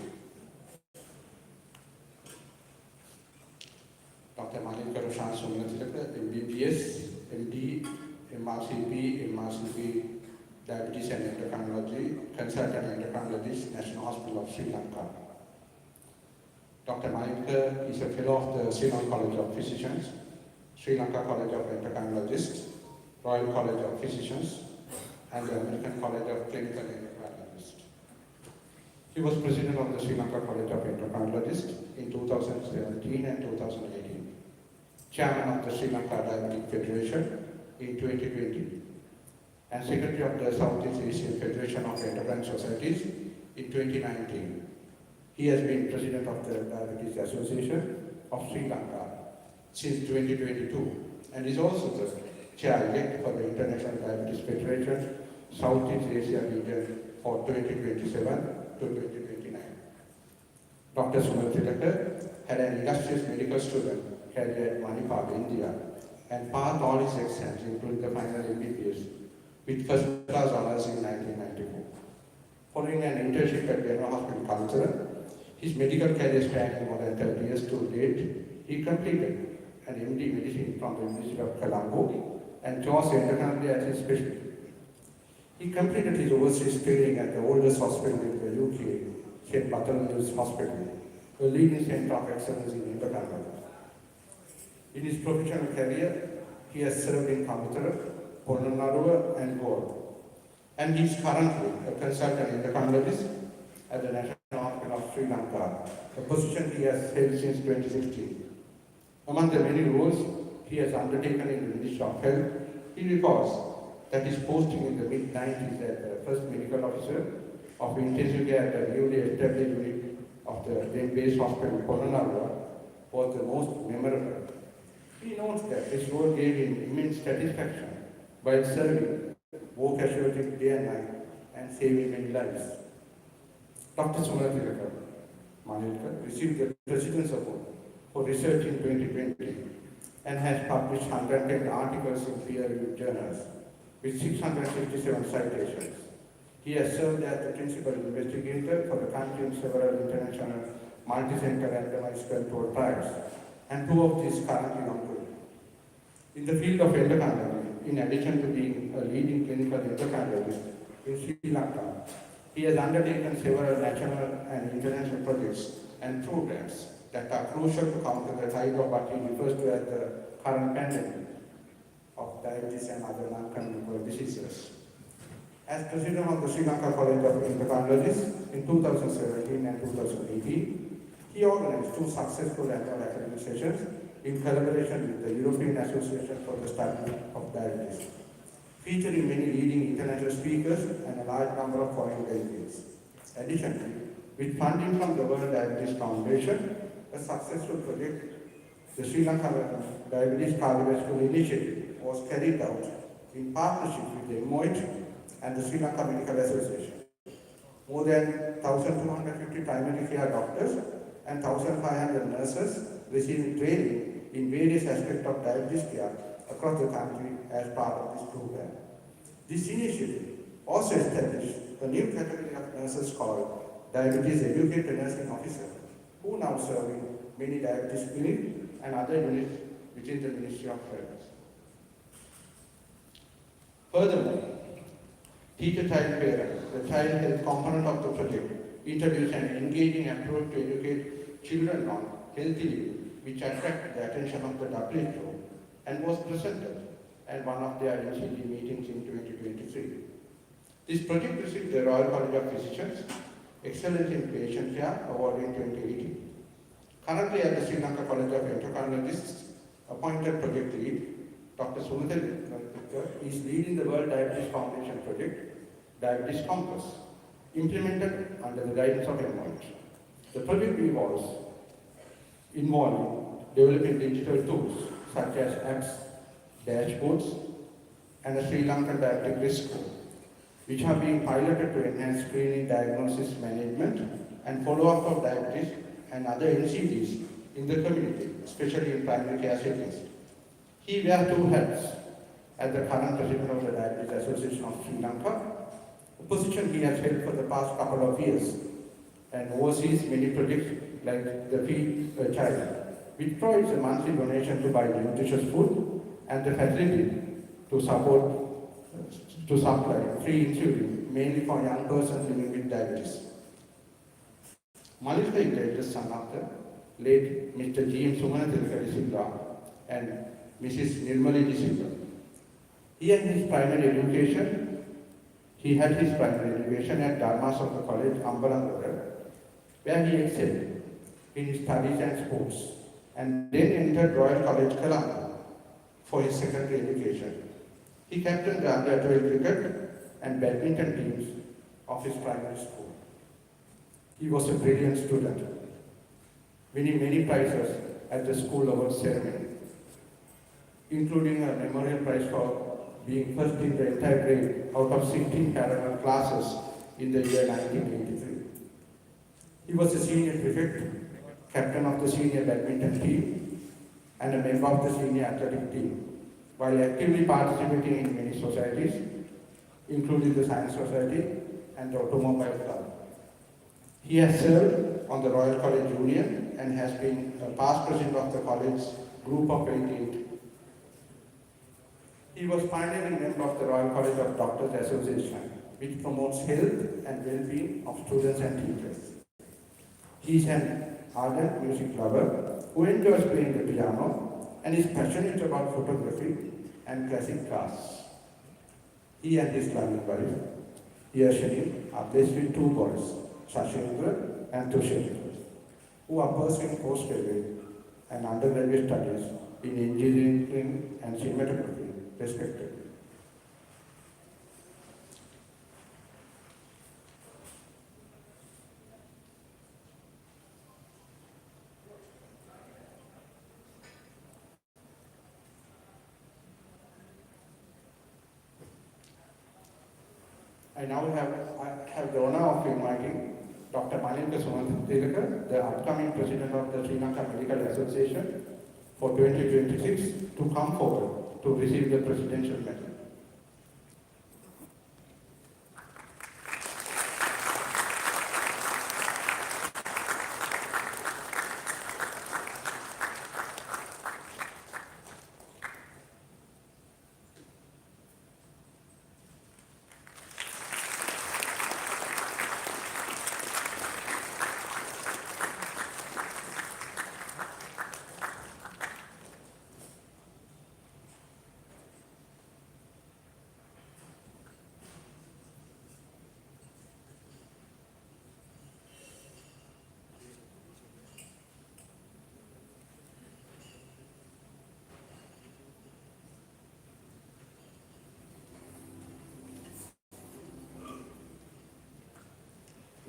Dr. Lanka MBBS, MD, MRCP, Diabetes and Endocrinology, Consultant Endocrinologist, National Hospital of Sri Lanka. Dr. Lanka is a fellow of the Sri Lanka College of Physicians, Sri Lanka College of Endocrinologists, Royal College of Physicians, and the American College of Clinical Endocrinologists. He was president of the Sri Lanka College of Endocrinologists in 2017 and 2018, chairman of the Sri Lanka Diabetic Federation in 2020, and secretary of the Southeast Asian Federation of Endocrine Societies in 2019. He has been president of the Diabetes Association of Sri Lanka since 2022 and is also the chair-elect for the International Diabetes Federation Southeast Asia region for 2027 to 2029. Dr. Sumathilaka had an illustrious medical student career at Manipal, India, and passed all his exams, including the final MBBS, with first-class honors in 1994. Following an internship at General Hospital, Kalachara, his medical career spanning more than 30 years to date, he completed an MD Medicine from the University of Colombo and chose endocrinology as his specialty. He completed his overseas training at the oldest hospital in the UK, St. Bartholomew's Hospital, a leading center of excellence in endocrinology. In his professional career, he has served in Coimbatore, Polonnaruwa and Goa, and he is currently a consultant endocrinologist at the National Hospital of Sri Lanka, a position he has held since 2016. Among the many roles he has undertaken in the Ministry of Health, he recalls that his posting in the mid-90s as the first medical officer of intensive care at the newly established unit of the then-based hospital Polonnaruwa was the most memorable. He notes that this role gave him immense satisfaction while serving, work assuredly day and night, and saving many lives. Dr. Sumanatha Manilkar received the President's Award for research in 2020 and has published 110 articles in peer-reviewed journals with 667 citations. He has served as the principal investigator for the country in several international multi-center randomized controlled trials, and two of these currently ongoing. In the field of endocrinology, in addition to being a leading clinical endocrinologist in Sri Lanka, he has undertaken several national and international projects and programs that are crucial to counter the tide of what he refers to as the current pandemic of diabetes and other non-communicable diseases. As president of the Sri Lanka College of Endocrinologists in 2017 and 2018, he organized two successful annual academic sessions in collaboration with the European Association for the Study of Diabetes, featuring many leading international speakers and a large number of foreign delegates. Additionally, with funding from the World Diabetes Foundation, a successful project, the Sri Lanka Diabetes Cardiovascular Initiative, was carried out in partnership with the MOIT and the Sri Lanka Medical Association. More than 1,250 primary care doctors and 1,500 nurses receiving training in various aspects of diabetes care across the country as part of this program. This initiative also established a new category of nurses called Diabetes Educator Nursing Officer, who now serve in many diabetes clinics and other units within the Ministry of Health. Furthermore, Teacher Child Parent, the child health component of the project, introduced an engaging approach to educate children on healthy living, which attracted the attention of the WHO and was presented at one of their NCD meetings in 2023. This project received the Royal College of Physicians Excellence in Patient Care Award in 2018. Currently at the Sri Lanka College of Endocrinologists, appointed project lead, Dr. Sumanatha is leading the World Diabetes Foundation project, Diabetes Compass, implemented under the guidance of MOIT. The project involving developing digital tools such as apps, dashboards, and a Sri Lankan diabetic risk score, which are being piloted to enhance screening, diagnosis, management, and follow-up of diabetes and other NCDs in the community, especially in primary care settings. He wears two hats as the current president of the Diabetes Association of Sri Lanka, a position he has held for the past couple of years, and oversees many projects like the Feed a Child, which provides a monthly donation to buy nutritious food and the facility to supply free insulin, mainly for young persons living with diabetes. Malika is the eldest son of the late Mr. G. M. Sumanatha De Silva and Mrs. Nirmali De Silva. He had his primary education at Dharmasaka College, Ambalangoda, where he excelled in his studies and sports, and then entered Royal College, Colombo for his secondary education. He captained the under-12 cricket and badminton teams of his primary school. He was a brilliant student, winning many prizes at the school awards ceremony, including a memorial prize for being first in the entire grade out of 16 parallel classes in the year 1983. He was a senior prefect, captain of the senior badminton team, and a member of the senior athletic team, while actively participating in many societies, including the Science Society and the Automobile Club. He has served on the Royal College Union and has been a past president of the college's Group of 88. He was pioneering member of the Royal College of Doctors Association, which promotes health and well-being of students and teachers. He is an ardent music lover who enjoys playing the piano and is passionate about photography and classic cars. He and his lovely wife, Yashini, are blessed with two boys, Sashindra and Tushendra, who are pursuing postgraduate and undergraduate studies in engineering and cinematography, respectively. I have the honor of inviting Dr. Lanka the upcoming president of the Sri Lanka Medical Association for 2026, to come forward to receive the presidential medal.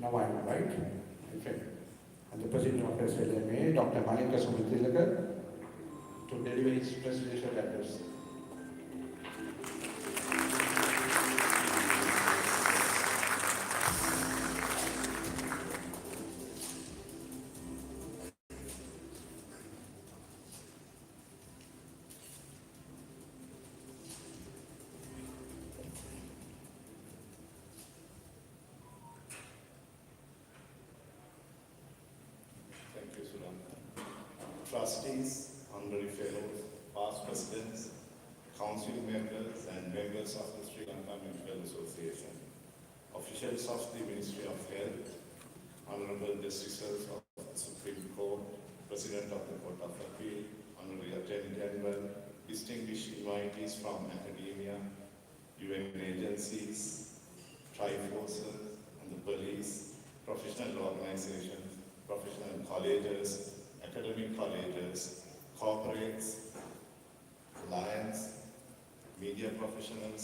Now I invite my friend and the President of SLMA, Dr. Lanka to deliver his presidential address. Thank you, Sulan. Trustees, honorary fellows, past presidents, council members, and members of the Sri Lanka Medical Association, officials of the Ministry of Health, honorable justices of the Supreme Court, President of the Court of Appeal, honorary Attorney General, distinguished invitees from academia, UN agencies, tri-forces, and the police, professional organizations, professional colleges, academic colleges, corporates, alliance, media professionals,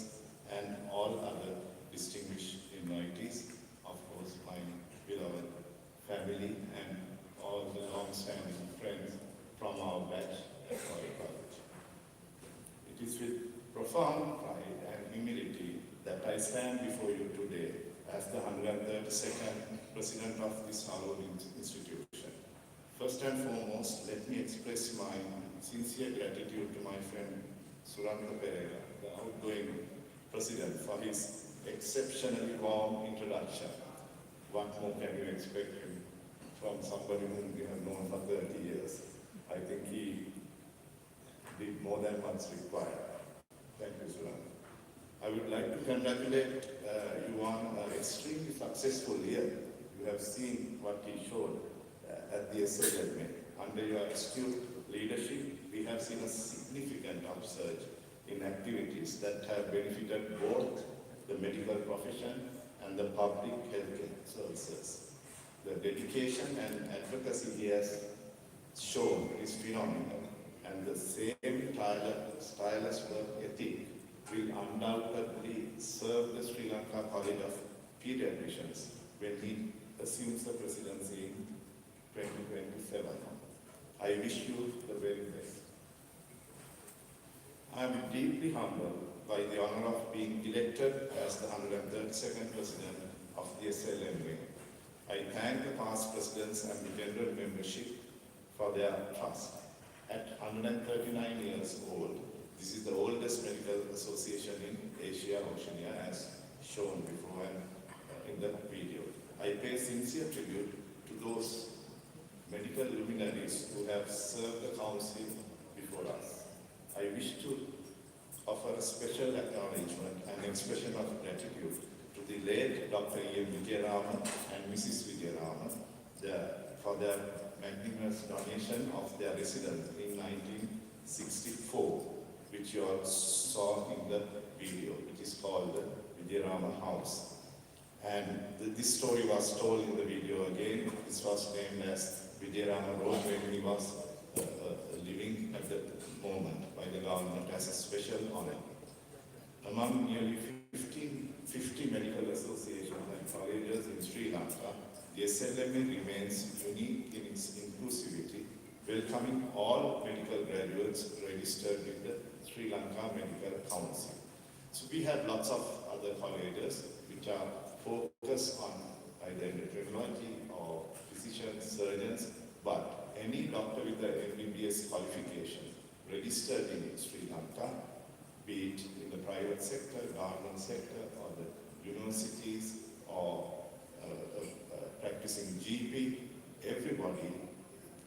and all other distinguished invitees, of course, my beloved family and all the long-standing friends from our batch at Royal College. It is with profound pride and humility that I stand before you today as the 132nd President of this hallowed institution. First and foremost, let me express my sincere gratitude to my friend Suranka Pereira, the outgoing President, for his exceptionally warm introduction. What more can you expect from somebody whom we have known for 30 years? I think he did more than what's required. Thank you, Suranka. I would like to congratulate you on an extremely successful year. You have seen what he showed at the SLMA. Under your astute leadership, we have seen a significant upsurge in activities that have benefited both the medical profession and the public healthcare services. The dedication and advocacy he has shown is phenomenal, and the same tireless work ethic will undoubtedly serve the Sri Lanka College of Pediatricians when he assumes the presidency in 2027. I wish you the very best. I am deeply humbled by the honor of being elected as the 132nd President of the SLMA. I thank the past presidents and the general membership for their trust. At 139 years old, this is the oldest medical association in Asia Oceania, as shown before and in the video. I pay sincere tribute to those medical luminaries who have served the council before us. I wish to offer a special acknowledgement and expression of gratitude to the late Dr. E.M. Vijayarama and Mrs. Vijayarama for their magnanimous donation of their residence in 1964, which you all saw in the video. It is called the Vijayarama House. And this story was told in the video again. This was named as Vijayarama Road when he was living at the moment by the government as a special honor. Among nearly 50 medical associations and colleges in Sri Lanka, the SLMA remains unique in its inclusivity, welcoming all medical graduates registered with the Sri Lanka Medical Council. So we have lots of other colleges which are focused on either endocrinology or physicians, surgeons, but any doctor with the MBBS qualification registered in Sri Lanka, be it in the private sector, government sector, or the universities, or practicing GP, everybody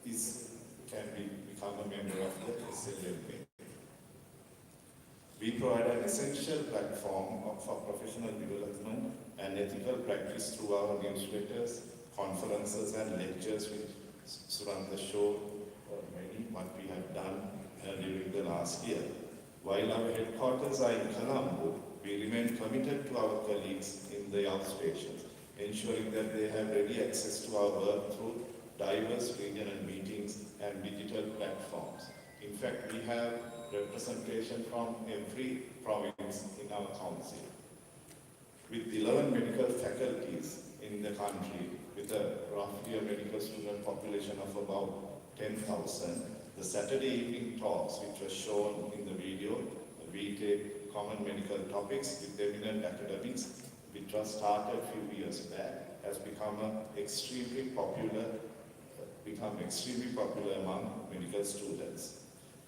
become a member of the SLMA. We provide an essential platform for professional development and ethical practice through our newsletters, conferences, and lectures, which Suranda showed many what we have done during the last year. While our headquarters are in Colombo, we remain committed to our colleagues in the outstations, ensuring that they have ready access to our work through diverse regional meetings and digital platforms. In fact, we have representation from every province in our council. With 11 medical faculties in the country, with roughly a medical student population of about 10,000, the Saturday evening talks, which were shown in the video, we take common medical topics with eminent academics, which was started a few years back, has become extremely popular among medical students.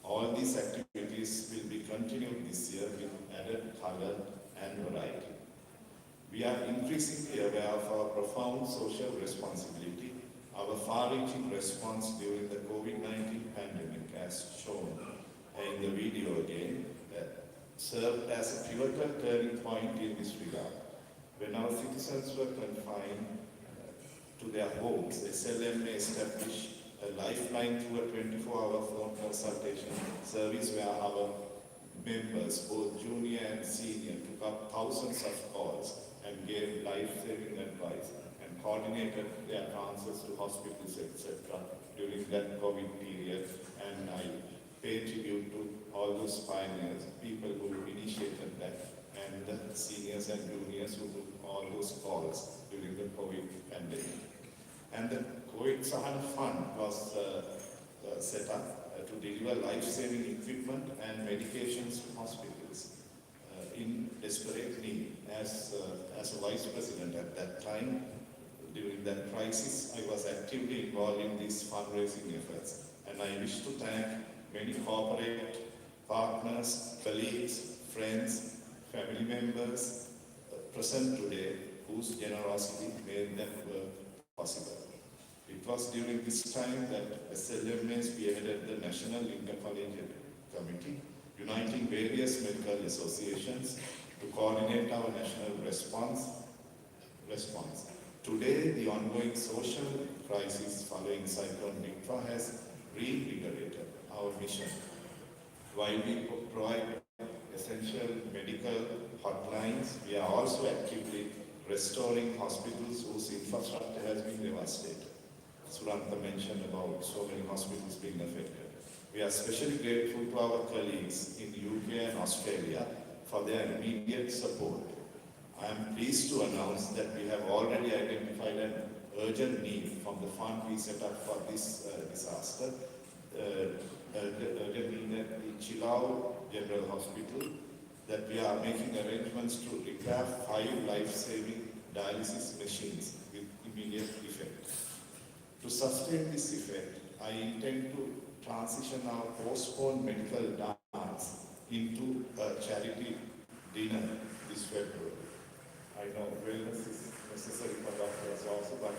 All these activities will be continued this year with added color and variety. We are increasingly aware of our profound social responsibility. Our far-reaching response during the COVID-19 pandemic, as shown in the video again, served as a pivotal turning point in this regard. When our citizens were confined to their homes, SLMA established a lifeline through a 24-hour phone consultation service where our members, both junior and senior, took up thousands of calls and gave life-saving advice and coordinated their transfers to hospitals, etc. during that COVID period. And I pay tribute to all those pioneers, people who initiated that, and the seniors and juniors who took all those calls during the COVID pandemic. And the COVID Sahana Fund was set up to deliver life-saving equipment and medications to hospitals in desperate need. As a vice president at that time, during that crisis, I was actively involved in these fundraising efforts. And I wish to thank many corporate partners, colleagues, friends, family members present today whose generosity made them work possible. It was during this time that SLMA spearheaded the National Intercollegiate Committee, uniting various medical associations to coordinate our national response. Today, the ongoing social crisis following Cyclone Nikfa has reinvigorated our mission. While we provide essential medical hotlines, we are also actively restoring hospitals whose infrastructure has been devastated. Suranta mentioned about so many hospitals being affected. We are especially grateful to our colleagues in the UK and Australia for their immediate support. I am pleased to announce that we have already identified an urgent need from the fund we set up for this disaster. Urgent need at the Chilao General Hospital, that we are making arrangements to repair 5 life-saving dialysis machines with immediate effect. To sustain this effect, I intend to transition our postponed medical dance into a charity dinner this February. I know wellness is necessary for doctors also, but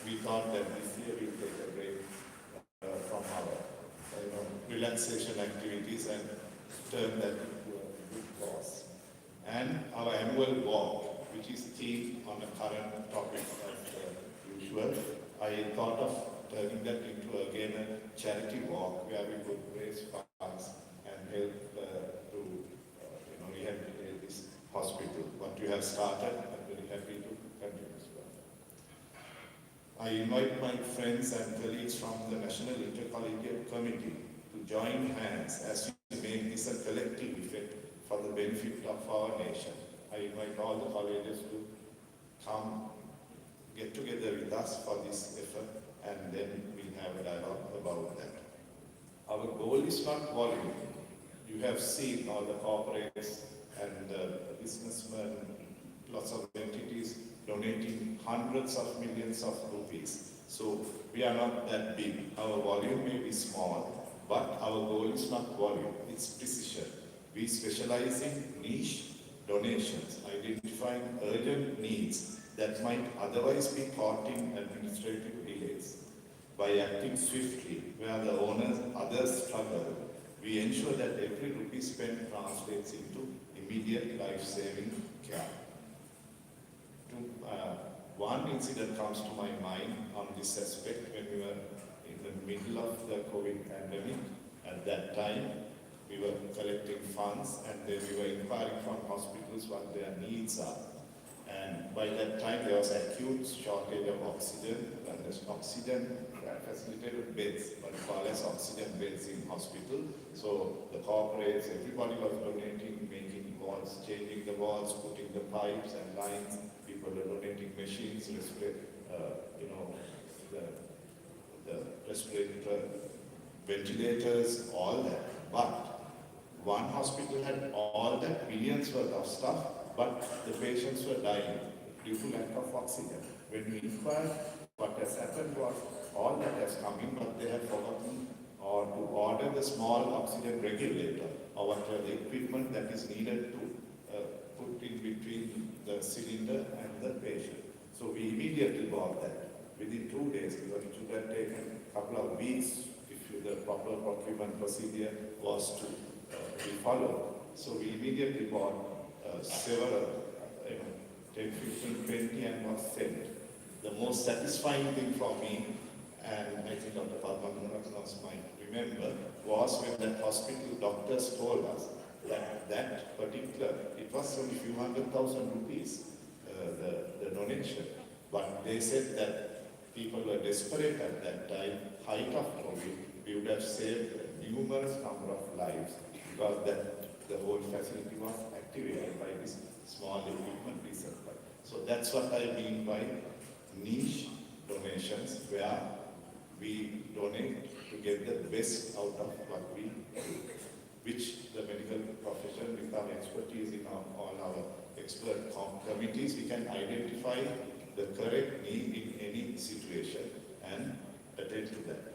we thought that this year we'll take a break from our relaxation activities and turn that into a good cause. And our annual walk, which is themed on a current topic as usual, I thought of turning that into again a charity walk where we could raise funds and help to rehabilitate this hospital. What you have started, I'm very happy to continue as well. I invite my friends and colleagues from the National Intercollegiate Committee to join hands as we make this a collective effort for the benefit of our nation. I invite all the colleges to come get together with us for this effort, and then we'll have a dialogue about that. Our goal is not volume. You have seen all the corporates and businessmen lots of entities donating hundreds of millions of rupees. So we are not that big. Our volume may be small, but our goal is not volume, it's precision. We specialize in niche donations, identifying urgent needs that might otherwise be caught in administrative delays. By acting swiftly where the others struggle, we ensure that every rupee spent translates into immediate life-saving care. One incident comes to my mind on this aspect when we were in the middle of the COVID pandemic. At that time, we were collecting funds and then we were inquiring from hospitals what their needs are. And by that time, there was acute shortage of oxygen, and there's oxygen facilitated beds, what we call as oxygen beds in hospital. So the corporates, everybody was donating, making walls, changing the walls, putting the pipes and lines. People were donating machines, the respirator, ventilators, all that. But one hospital had all that, millions worth of stuff, but the patients were dying due to lack of oxygen. When we inquired, what has happened was all that has come in, but they had forgotten or to order the small oxygen regulator or whatever the equipment that is needed to put in between the cylinder and the patient. So we immediately bought that within 2 days, because it should have taken a couple of weeks if the proper procurement procedure was to be followed. So we immediately bought several, 10, 15, 20 and was sent. The most satisfying thing for me, and I think Dr. Padmanabhan might remember, was when that hospital doctors told us that particular, it was only a few 100,000 rupees, the donation. But they said that people were desperate at that time, height of COVID, we would have saved numerous number of lives because the whole facility was activated by this small equipment we supplied. So that's what I mean by niche donations, where we donate to get the best out of what we do, which the medical profession, with our expertise in all our expert committees, we can identify the correct need in any situation and attend to that.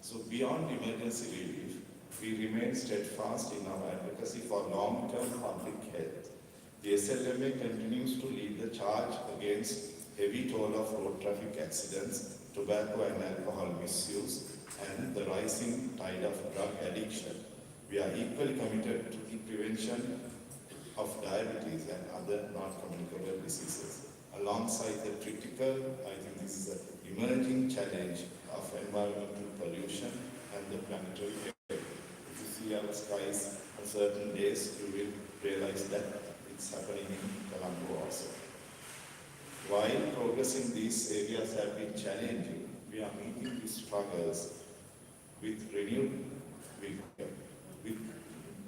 So beyond emergency relief, we remain steadfast in our advocacy for long-term public health. The SLMA continues to lead the charge against heavy toll of road traffic accidents, tobacco and alcohol misuse, and the rising tide of drug addiction. We are equally committed to the prevention of diabetes and other non-communicable diseases. Alongside the critical, I think this is an emerging challenge of environmental pollution and the planetary effect. If you see our skies on certain days, you will realize that it's happening in Colombo also. While progress in these areas have been challenging, we are meeting these struggles with renewed vigor. With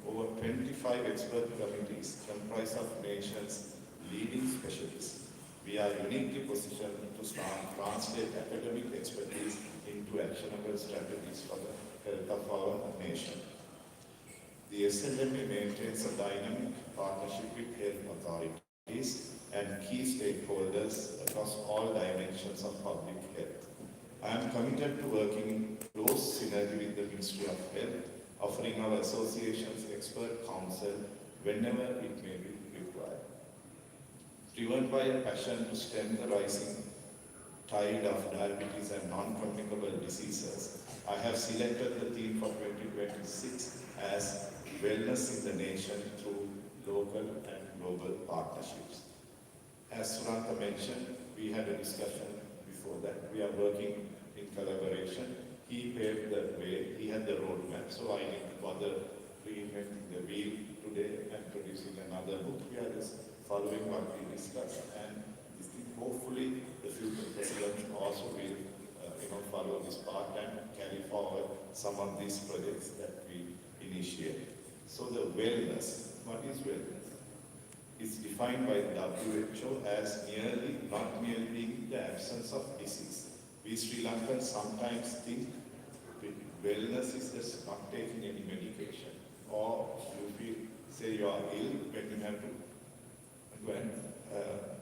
over 25 expert committees comprised of nations' leading specialists, we are uniquely positioned to translate academic expertise into actionable strategies for the health of our nation. The SLMA maintains a dynamic partnership with health authorities and key stakeholders across all dimensions of public health. I am committed to working in close synergy with the Ministry of Health, offering our association's expert counsel whenever it may be required. Driven by a passion to stem the rising tide of diabetes and non-communicable diseases, I have selected the theme for 2026 as Wellness in the Nation through Local and Global Partnerships. As Suranta mentioned, we had a discussion before that. We are working in collaboration. He paved the way, he had the roadmap, so I need to bother reinventing the wheel today and producing another book. We are just following what we discussed, and hopefully the future president also will follow this path and carry forward some of these projects that we initiate. So the wellness, what is wellness? It's defined by the WHO as not merely being the absence of disease. We Sri Lankans sometimes think wellness is just not taking any medication, or you say you are ill when you have to go and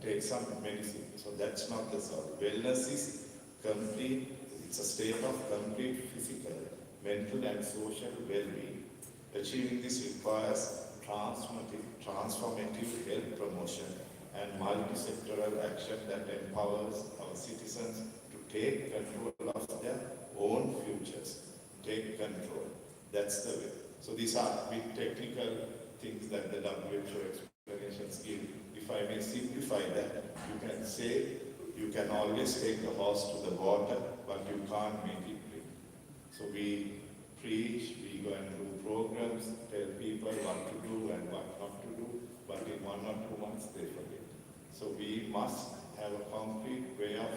take some medicine. So that's not the solve. Wellness is complete, it's a state of complete physical, mental and social well-being. Achieving this requires transformative health promotion and multi-sectoral action that empowers our citizens to take control of their own futures. Take control. That's the way. So these are big technical things that the WHO explanations give. If I may simplify that, you can say you can always take the horse to the water, but you can't make it drink. So we preach, we go and do programs, tell people what to do and what not to do, but in 1 or 2 months they forget. So we must have a concrete way of,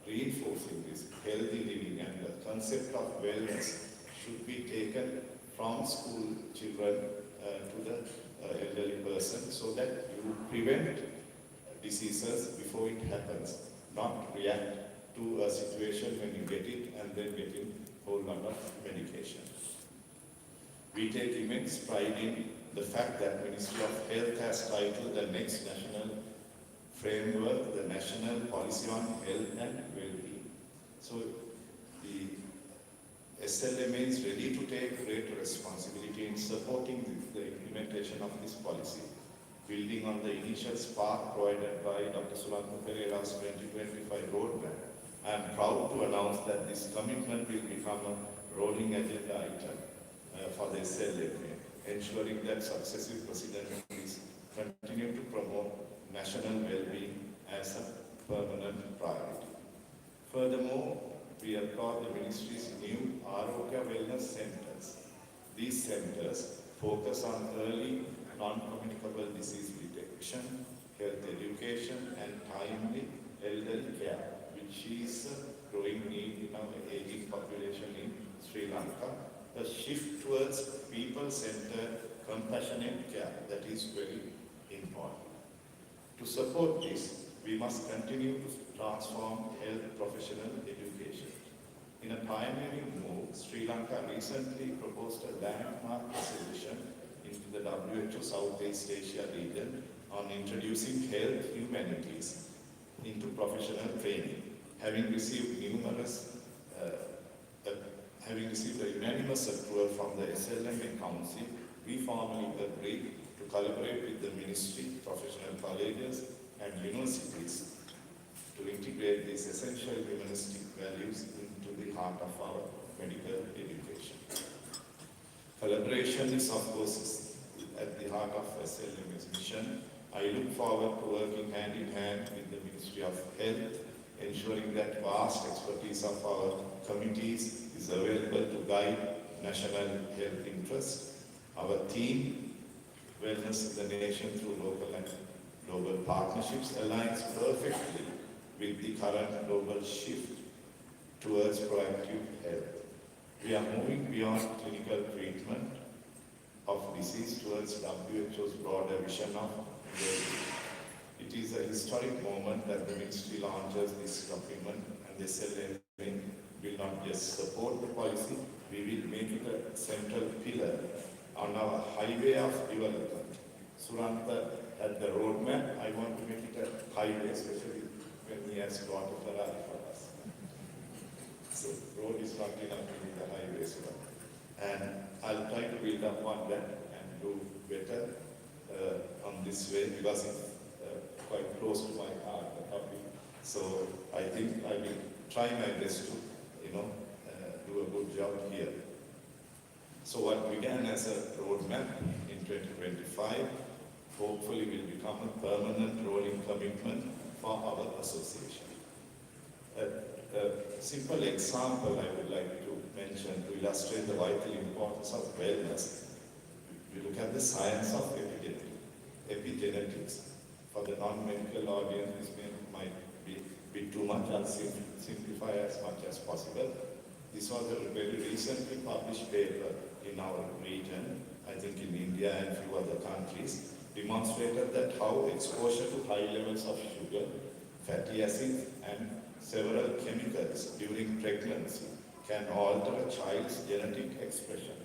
reinforcing this healthy living, and the concept of wellness should be taken from school children to the elderly person, so that you prevent diseases before it happens, not react to a situation when you get it and then getting a whole lot of medication. We take immense pride in the fact that Ministry of Health has titled the next national framework, the National Policy on Health and Well-being. So the SLMA is ready to take greater responsibility in supporting the implementation of this policy, building on the initial spark provided by Dr. Sulantha Pereira's 2025 roadmap. I am proud to announce that this commitment will become a rolling agenda item for the SLMA, ensuring that successive presidencies continue to promote national well-being as a permanent priority. Furthermore, we applaud the Ministry's new Arogya Wellness Centers. These centers focus on early non-communicable disease detection, health education, and timely elderly care, which is a growing need in our aging population in Sri Lanka. A shift towards people-centered, compassionate care that is very important. To support this, we must continue to transform health professional education. In a pioneering move, Sri Lanka recently proposed a landmark resolution into the WHO Southeast Asia region on introducing health humanities into professional training. Having received a unanimous approval from the SLMA Council, we formally agreed to collaborate with the Ministry, professional colleges and universities to integrate these essential humanistic values into the heart of our medical education. Collaboration is, of course, at the heart of SLMA's mission. I look forward to working hand in hand with the Ministry of Health, ensuring that vast expertise of our committees is available to guide national health interests. Our theme, Wellness in the Nation through Local and Global Partnerships, aligns perfectly with the current global shift towards proactive health. We are moving beyond clinical treatment of disease towards WHO's broader vision of well-being. It is a historic moment that the Ministry launches this document, and the SLMA will not just support the policy, we will make it a central pillar on our highway of development. Surantha had the roadmap. I want to make it a highway, especially when he has brought a Ferrari for us. So road is not enough to be the highway, Surantha. And I'll try to build up on that and do better on this way, because it's quite close to my heart, the topic. So I think I will try my best to, do a good job here. So what began as a roadmap in 2025, hopefully will become a permanent rolling commitment for our association. A simple example I would like to mention to illustrate the vital importance of wellness. We look at the science of epigenetics. For the non-medical audience, this might be too much. I'll simplify as much as possible. This was a very recently published paper in our region, I think in India and few other countries, demonstrated that how exposure to high levels of sugar, fatty acids, and several chemicals during pregnancy can alter a child's genetic expression,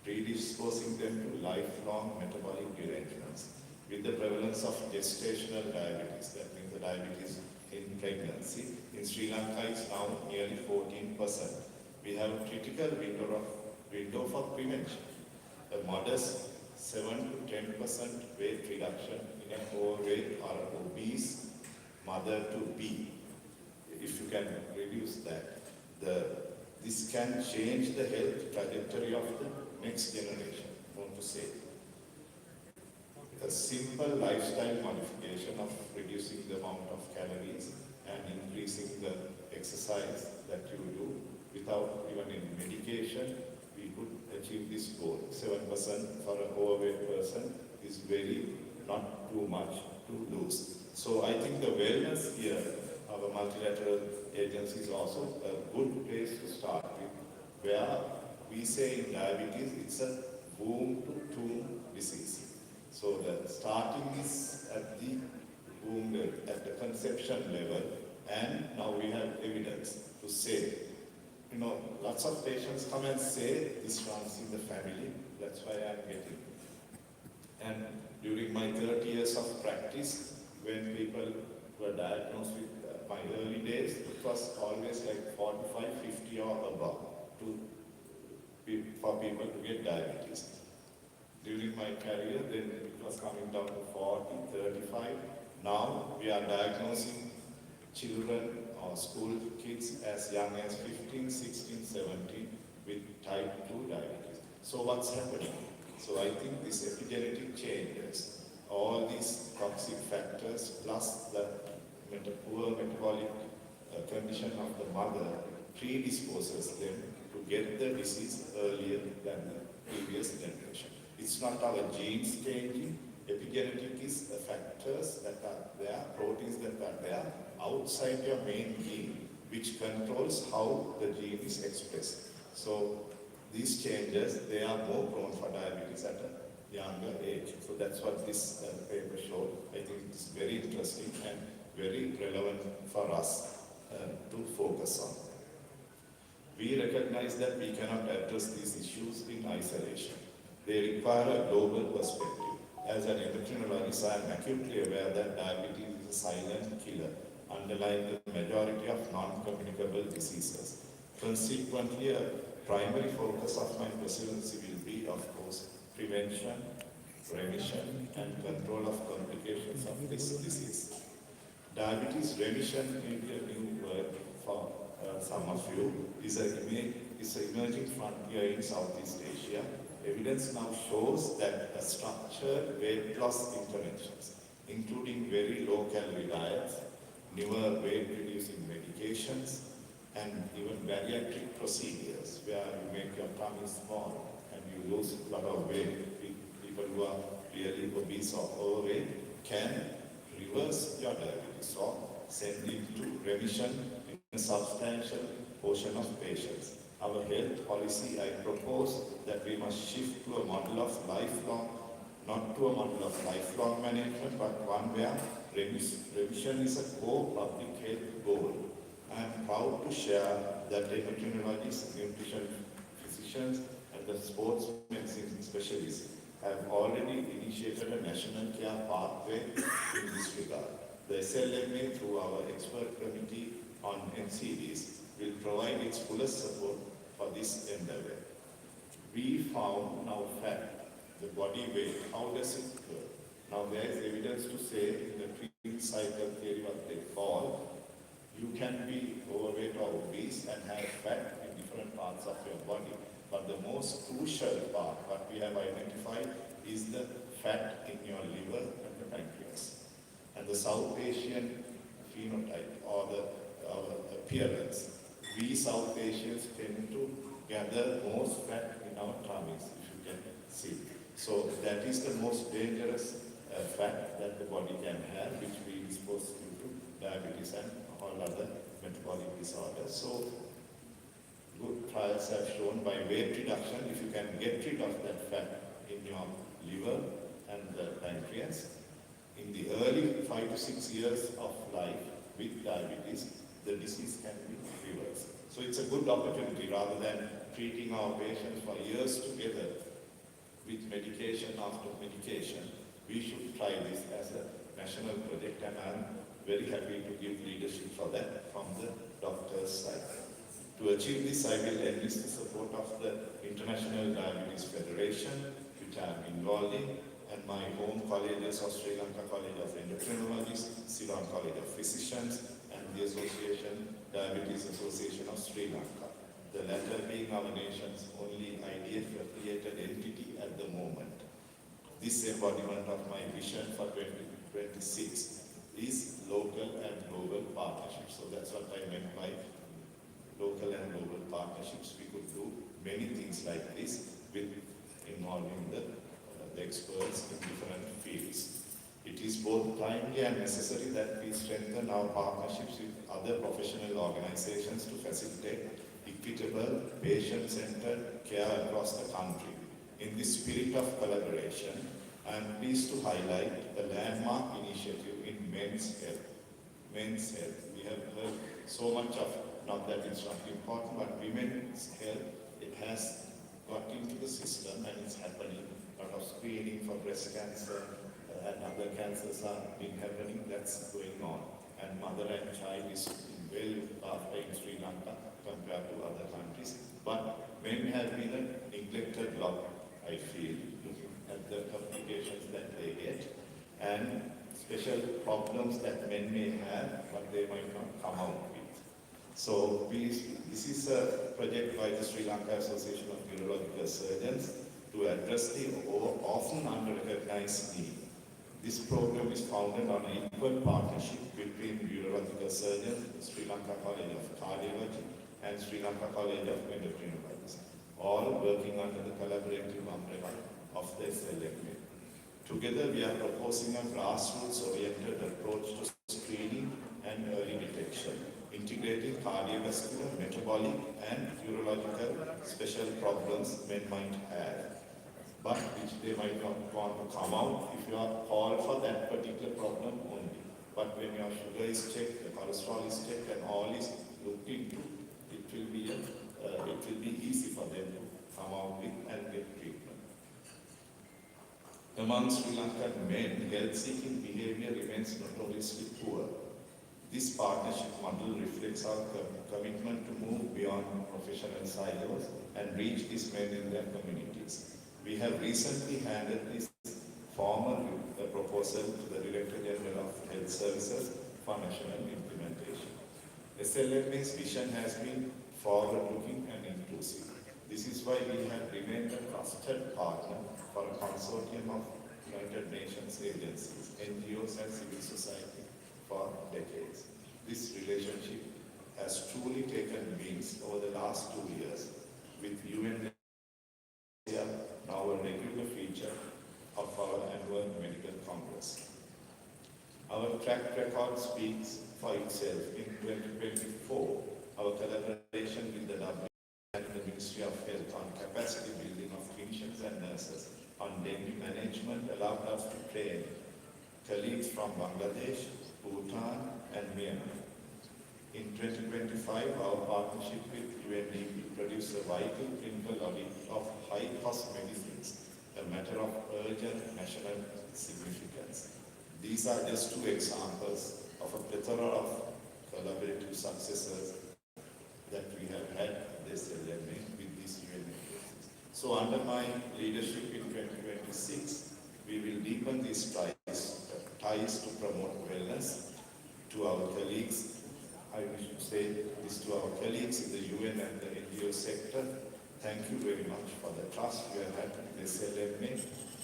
predisposing them to lifelong metabolic derangements. with the prevalence of gestational diabetes, that means the diabetes in pregnancy, in Sri Lanka is now nearly 14%. We have a critical window for prevention. A modest 7 to 10% weight reduction in an overweight or obese mother to be. If you can reduce that, this can change the health trajectory of the next generation. I want to say a simple lifestyle modification of reducing the amount of calories and increasing the exercise that you do without even any medication, we could achieve this goal. 7% for an overweight person is very not too much to lose. So I think the wellness here, our multilateral agency is also a good place to start with, where we say in diabetes it's a womb to tomb disease. So the starting is at the womb level, at the conception level, and now we have evidence to say, lots of patients come and say this runs in the family, that's why I'm getting it. And during my 30 years of practice, when people were diagnosed with my early days, it was always like 45, 50 or above for people to get diabetes. During my career, then it was coming down to 40, 35. Now we are diagnosing children or school kids as young as 15, 16, 17 with type 2 diabetes. So what's happening? So I think these epigenetic changes, all these toxic factors plus the poor metabolic condition of the mother predisposes them to get the disease earlier than the previous generation. It's not our genes changing. Epigenetic is the factors that are there, proteins that are there outside your main gene, which controls how the gene is expressed. So these changes, they are more prone for diabetes at a younger age. So that's what this paper showed. I think it's very interesting and very relevant for us to focus on. We recognize that we cannot address these issues in isolation. They require a global perspective. As an endocrinologist, I am acutely aware that diabetes is a silent killer underlying the majority of non-communicable diseases. Consequently, a primary focus of my presidency will be, of course, prevention, remission, and control of complications of this disease. Diabetes remission, maybe a new word for some of you, is an emerging frontier in Southeast Asia. Evidence now shows that structured weight loss interventions, including very low-calorie diets, newer weight-reducing medications, and even bariatric procedures where you make your tummy small and you lose a lot of weight. People who are really obese or overweight can reverse your diabetes or send it to remission in a substantial portion of patients. Our health policy, I propose that we must shift to a model of lifelong, not to a model of lifelong management, but one where remission is a core public health goal. I am proud to share that endocrinologists, nutrition physicians, and the sports medicine specialists have already initiated a national care pathway in this regard. The SLMA, through our expert committee on NCDs, will provide its fullest support for this endeavor. We found now fat, the body weight, how does it work? Now there is evidence to say in the treatment cycle theory, what they call, you can be overweight or obese and have fat in different parts of your body. But the most crucial part, what we have identified, is the fat in your liver and the pancreas. And the South Asian phenotype or our appearance, we South Asians tend to gather most fat in our tummies, if you can see. So that is the most dangerous fat that the body can have, which predisposes you to diabetes and all other metabolic disorders. So good trials have shown by weight reduction, if you can get rid of that fat in your liver and the pancreas, in the early 5 to 6 years of life with diabetes, the disease can be reversed. So it's a good opportunity rather than treating our patients for years together with medication after medication. we should try this as a national project, and I'm very happy to give leadership for that from the doctor's side. To achieve this, I will enlist the support of the International Diabetes Federation, which I am involved in, and my home colleges of Sri Lanka College of Endocrinologists, Ceylon College of Physicians, and the Association, Diabetes Association of Sri Lanka. The latter being our nation's only IDF-affiliated entity at the moment. This embodiment of my vision for 2026 is local and global partnerships. So that's what I meant by local and global partnerships. We could do many things like this with involving the experts in different fields. It is both timely and necessary that we strengthen our partnerships with other professional organizations to facilitate equitable, patient-centered care across the country. In this spirit of collaboration, I am pleased to highlight a landmark initiative in men's health. Men's health. We have heard so much of, not that it's not important, but women's health, it has got into the system and it's happening. A lot of screening for breast cancer and other cancers are been happening. That's going on. And mother and child is well looked after in Sri Lanka compared to other countries. But men have been a neglected lot, I feel, looking at the complications that they get and special problems that men may have, but they might not come out with. So this is a project by the Sri Lanka Association of Urological Surgeons to address the often under-recognized need. This program is founded on an equal partnership between urological surgeons, Sri Lanka College of Cardiology, and Sri Lanka College of Endocrinology, all working under the collaborative umbrella of the SLMA. Together, we are proposing a grassroots-oriented approach to screening and early detection, integrating cardiovascular, metabolic, and urological special problems men might have, but which they might not want to come out if you are called for that particular problem only. But when your sugar is checked, the cholesterol is checked, and all is looked into, it will be easy for them to come out with and get treatment. Among Sri Lankan men, health-seeking behavior remains notoriously poor. This partnership model reflects our commitment to move beyond professional silos and reach these men in their communities. We have recently handed this formal proposal to the Director General of Health Services for national implementation. SLMA's vision has been forward-looking and inclusive. This is why we have remained a trusted partner for a consortium of United Nations agencies, NGOs, and civil society for decades. This relationship has truly taken wings over the last 2 years, with UN now a regular feature of our annual medical congress. Our track record speaks for itself. In 2024, our collaboration with the WHO and the Ministry of Health on capacity building of clinicians and nurses on dengue management allowed us to train colleagues from Bangladesh, Bhutan, and Myanmar. In 2025, our partnership with UNDP produced a vital clinical audit of high-cost medicines, a matter of urgent national significance. These are just 2 examples of a plethora of collaborative successes that we have had this LMA with these UN agencies. So under my leadership in 2026, we will deepen these ties to promote wellness to our colleagues. I should say this to our colleagues in the UN and the NGO sector. Thank you very much for the trust you have had in this LMA.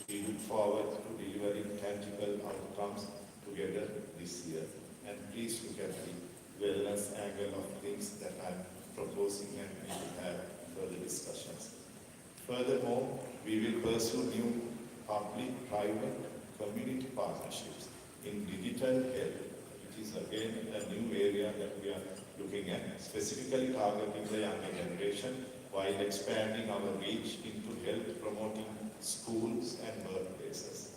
We look forward to delivering tangible outcomes together this year. And please look at the wellness angle of things that I'm proposing, and we will have further discussions. Furthermore, we will pursue new public-private community partnerships in digital health. It is again a new area that we are looking at, specifically targeting the younger generation while expanding our reach into health promoting schools and workplaces.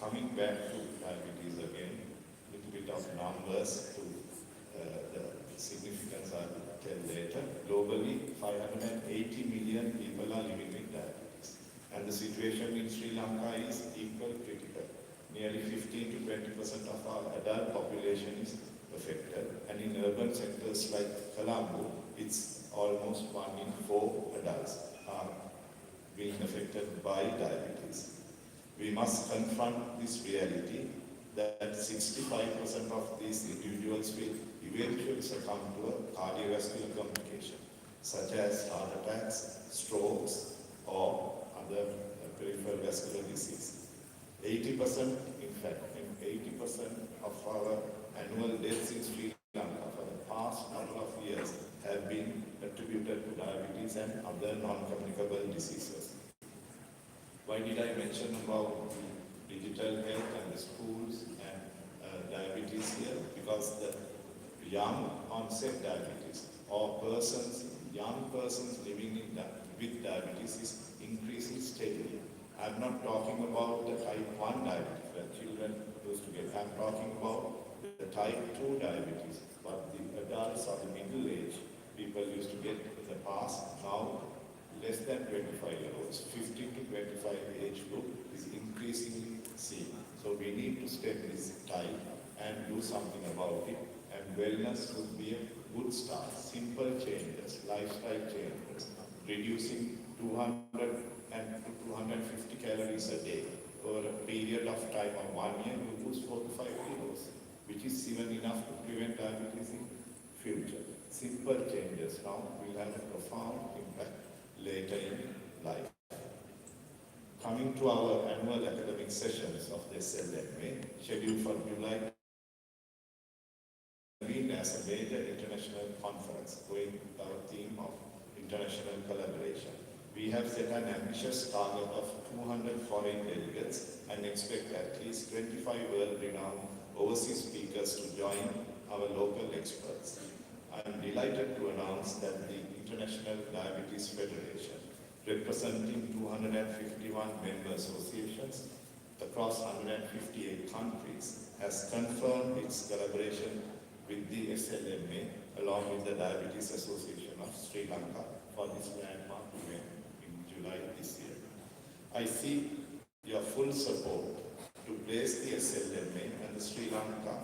Coming back to diabetes again, a little bit of numbers to the significance I will tell later. Globally, 580 million people are living with diabetes, and and the situation in Sri Lanka is equally critical. Nearly 15 to 20% of our adult population is affected, and in urban sectors like Colombo, it's almost 1 in 4 adults are being affected by diabetes. We must confront this reality that 65% of these individuals will eventually succumb to a cardiovascular complication, such as heart attacks, strokes, or other peripheral vascular disease. 80%, in fact, 80% of our annual deaths in Sri Lanka for the past number of years have been attributed to diabetes and other non-communicable diseases. Why did I mention about digital health and the schools and diabetes here? Because the young onset diabetes or young persons living with diabetes is increasing steadily. I'm not talking about the type 1 diabetes that children used to get. I'm talking about the type 2 diabetes, but the adults or the middle age people used to get in the past. Now, less than 25-year-olds, 15 to 25 age group is increasingly seen. So we need to step this tide and do something about it. And wellness would be a good start. Simple changes, lifestyle changes, reducing 200 and 250 calories a day over a period of time of 1 year, you lose 4 to 5 kilos, which is even enough to prevent diabetes in future. Simple changes now will have a profound impact later in life. Coming to our annual academic sessions of the SLMA, scheduled for July, as a major international conference going with our theme of international collaboration. We have set an ambitious target of 200 foreign delegates and expect at least 25 world-renowned overseas speakers to join our local experts. I am delighted to announce that the International Diabetes Federation, representing 251 member associations across 158 countries, has confirmed its collaboration with the SLMA along with the Diabetes Association of Sri Lanka for this landmark event in July this year. I seek your full support to place the SLMA and Sri Lanka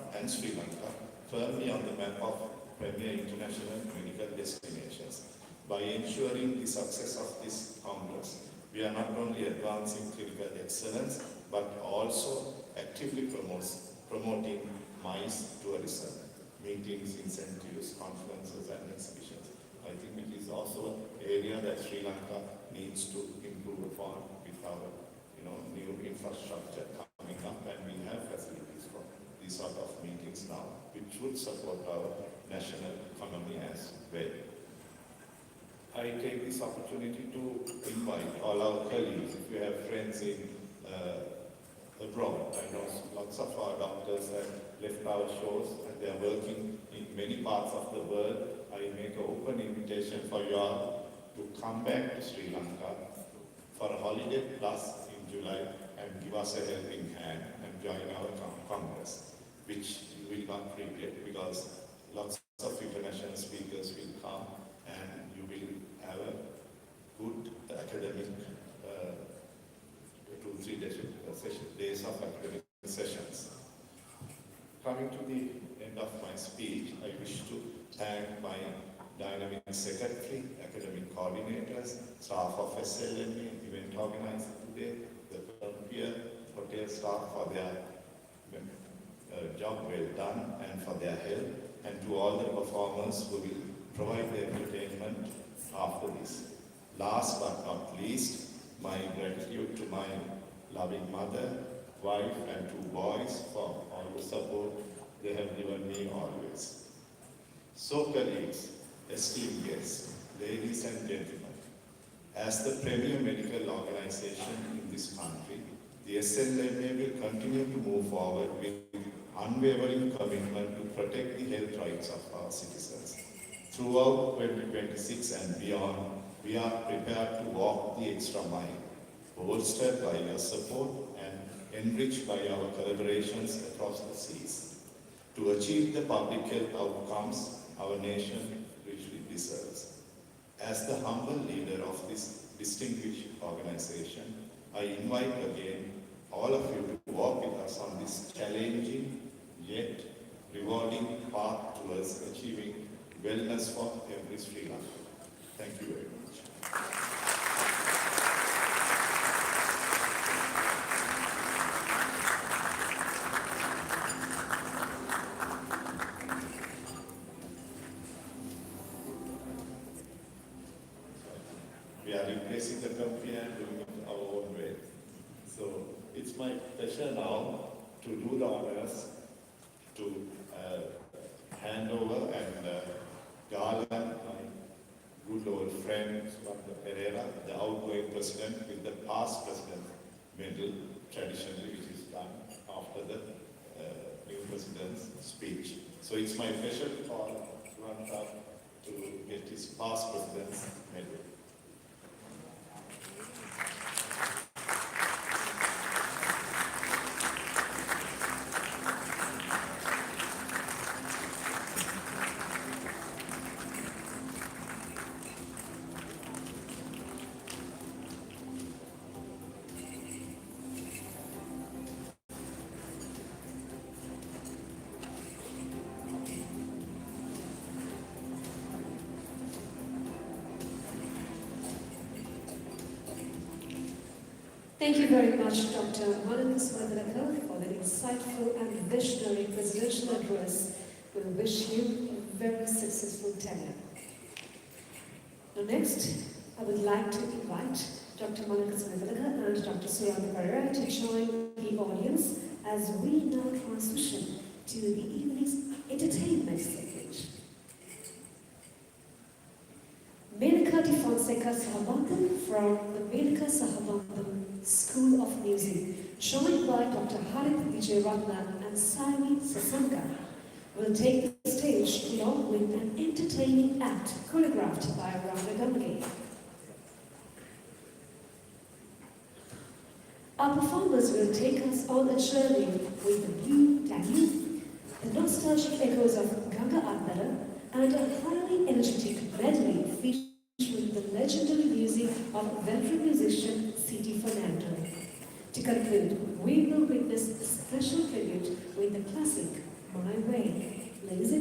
firmly on the map of premier international medical destinations. By ensuring the success of this Congress, we are not only advancing clinical excellence, but also actively promoting MICE tourism, meetings, incentives, conferences, and exhibitions. I think it is also an area that Sri Lanka needs to improve upon with our new infrastructure coming up, and we have facilities for these sort of meetings now, which would support our national economy as well. I take this opportunity to invite all our colleagues, if you have friends in abroad. I know lots of our doctors have left our shores and they are working in many parts of the world. I make an open invitation for you all to come back to Sri Lanka for a holiday plus in July and give us a helping hand and join our Congress, which you will not regret because lots of international speakers will come and you will have a good academic 2-3 days of academic sessions. Coming to the end of my speech, I wish to thank my dynamic secretary, academic coordinators, staff of SLMA, event organizer today, the Columbia Hotel staff for their job well done and for their help, and to all the performers who will provide the entertainment after this. Last but not least, my gratitude to my loving mother, wife, and 2 boys for all the support they have given me always. So colleagues, esteemed guests, ladies and gentlemen, as the premier medical organization in this country, the SLMA will continue to move forward with unwavering commitment to protect the health rights of our citizens. Throughout 2026 and beyond, we are prepared to walk the extra mile, bolstered by your support and enriched by our collaborations across the seas, to achieve the public health outcomes our nation richly deserves. As the humble leader of this distinguished organization, I invite again all of you to walk with us on this challenging yet rewarding path towards achieving wellness for every Sri Lankan. Thank you very much. We are replacing the company and doing it our own way. So it's my pleasure now to do the honors to hand over and garland my good old friend Lanka Pereira, the outgoing president, with the past president medal, traditionally, which is done after the new president's speech. So it's my pleasure to call Lanka to get his past president's medal. Thank you very much, Dr. Lanka, for the insightful and visionary presidential address. We wish you a very successful tenure. Now next, I would like to invite Dr. Lanka and Dr. Surya Pereira to join the audience as we now transition to the evening's entertainment segment. Menaka de Fonseca Sahabandam from the Menaka Sahabandam School of Music, joined by Dr. Harith Vijayaratnam and Saivi Sasanka, will take the stage along with an entertaining act choreographed by Ranga Gamage. Our performers will take us on a journey with the Blue Danube, the nostalgic echoes of Ganga Adnara, and a highly energetic medley featuring the legendary music of veteran musician C.T. Fernando. To conclude, we will witness a special tribute with the classic My Way. Ladies and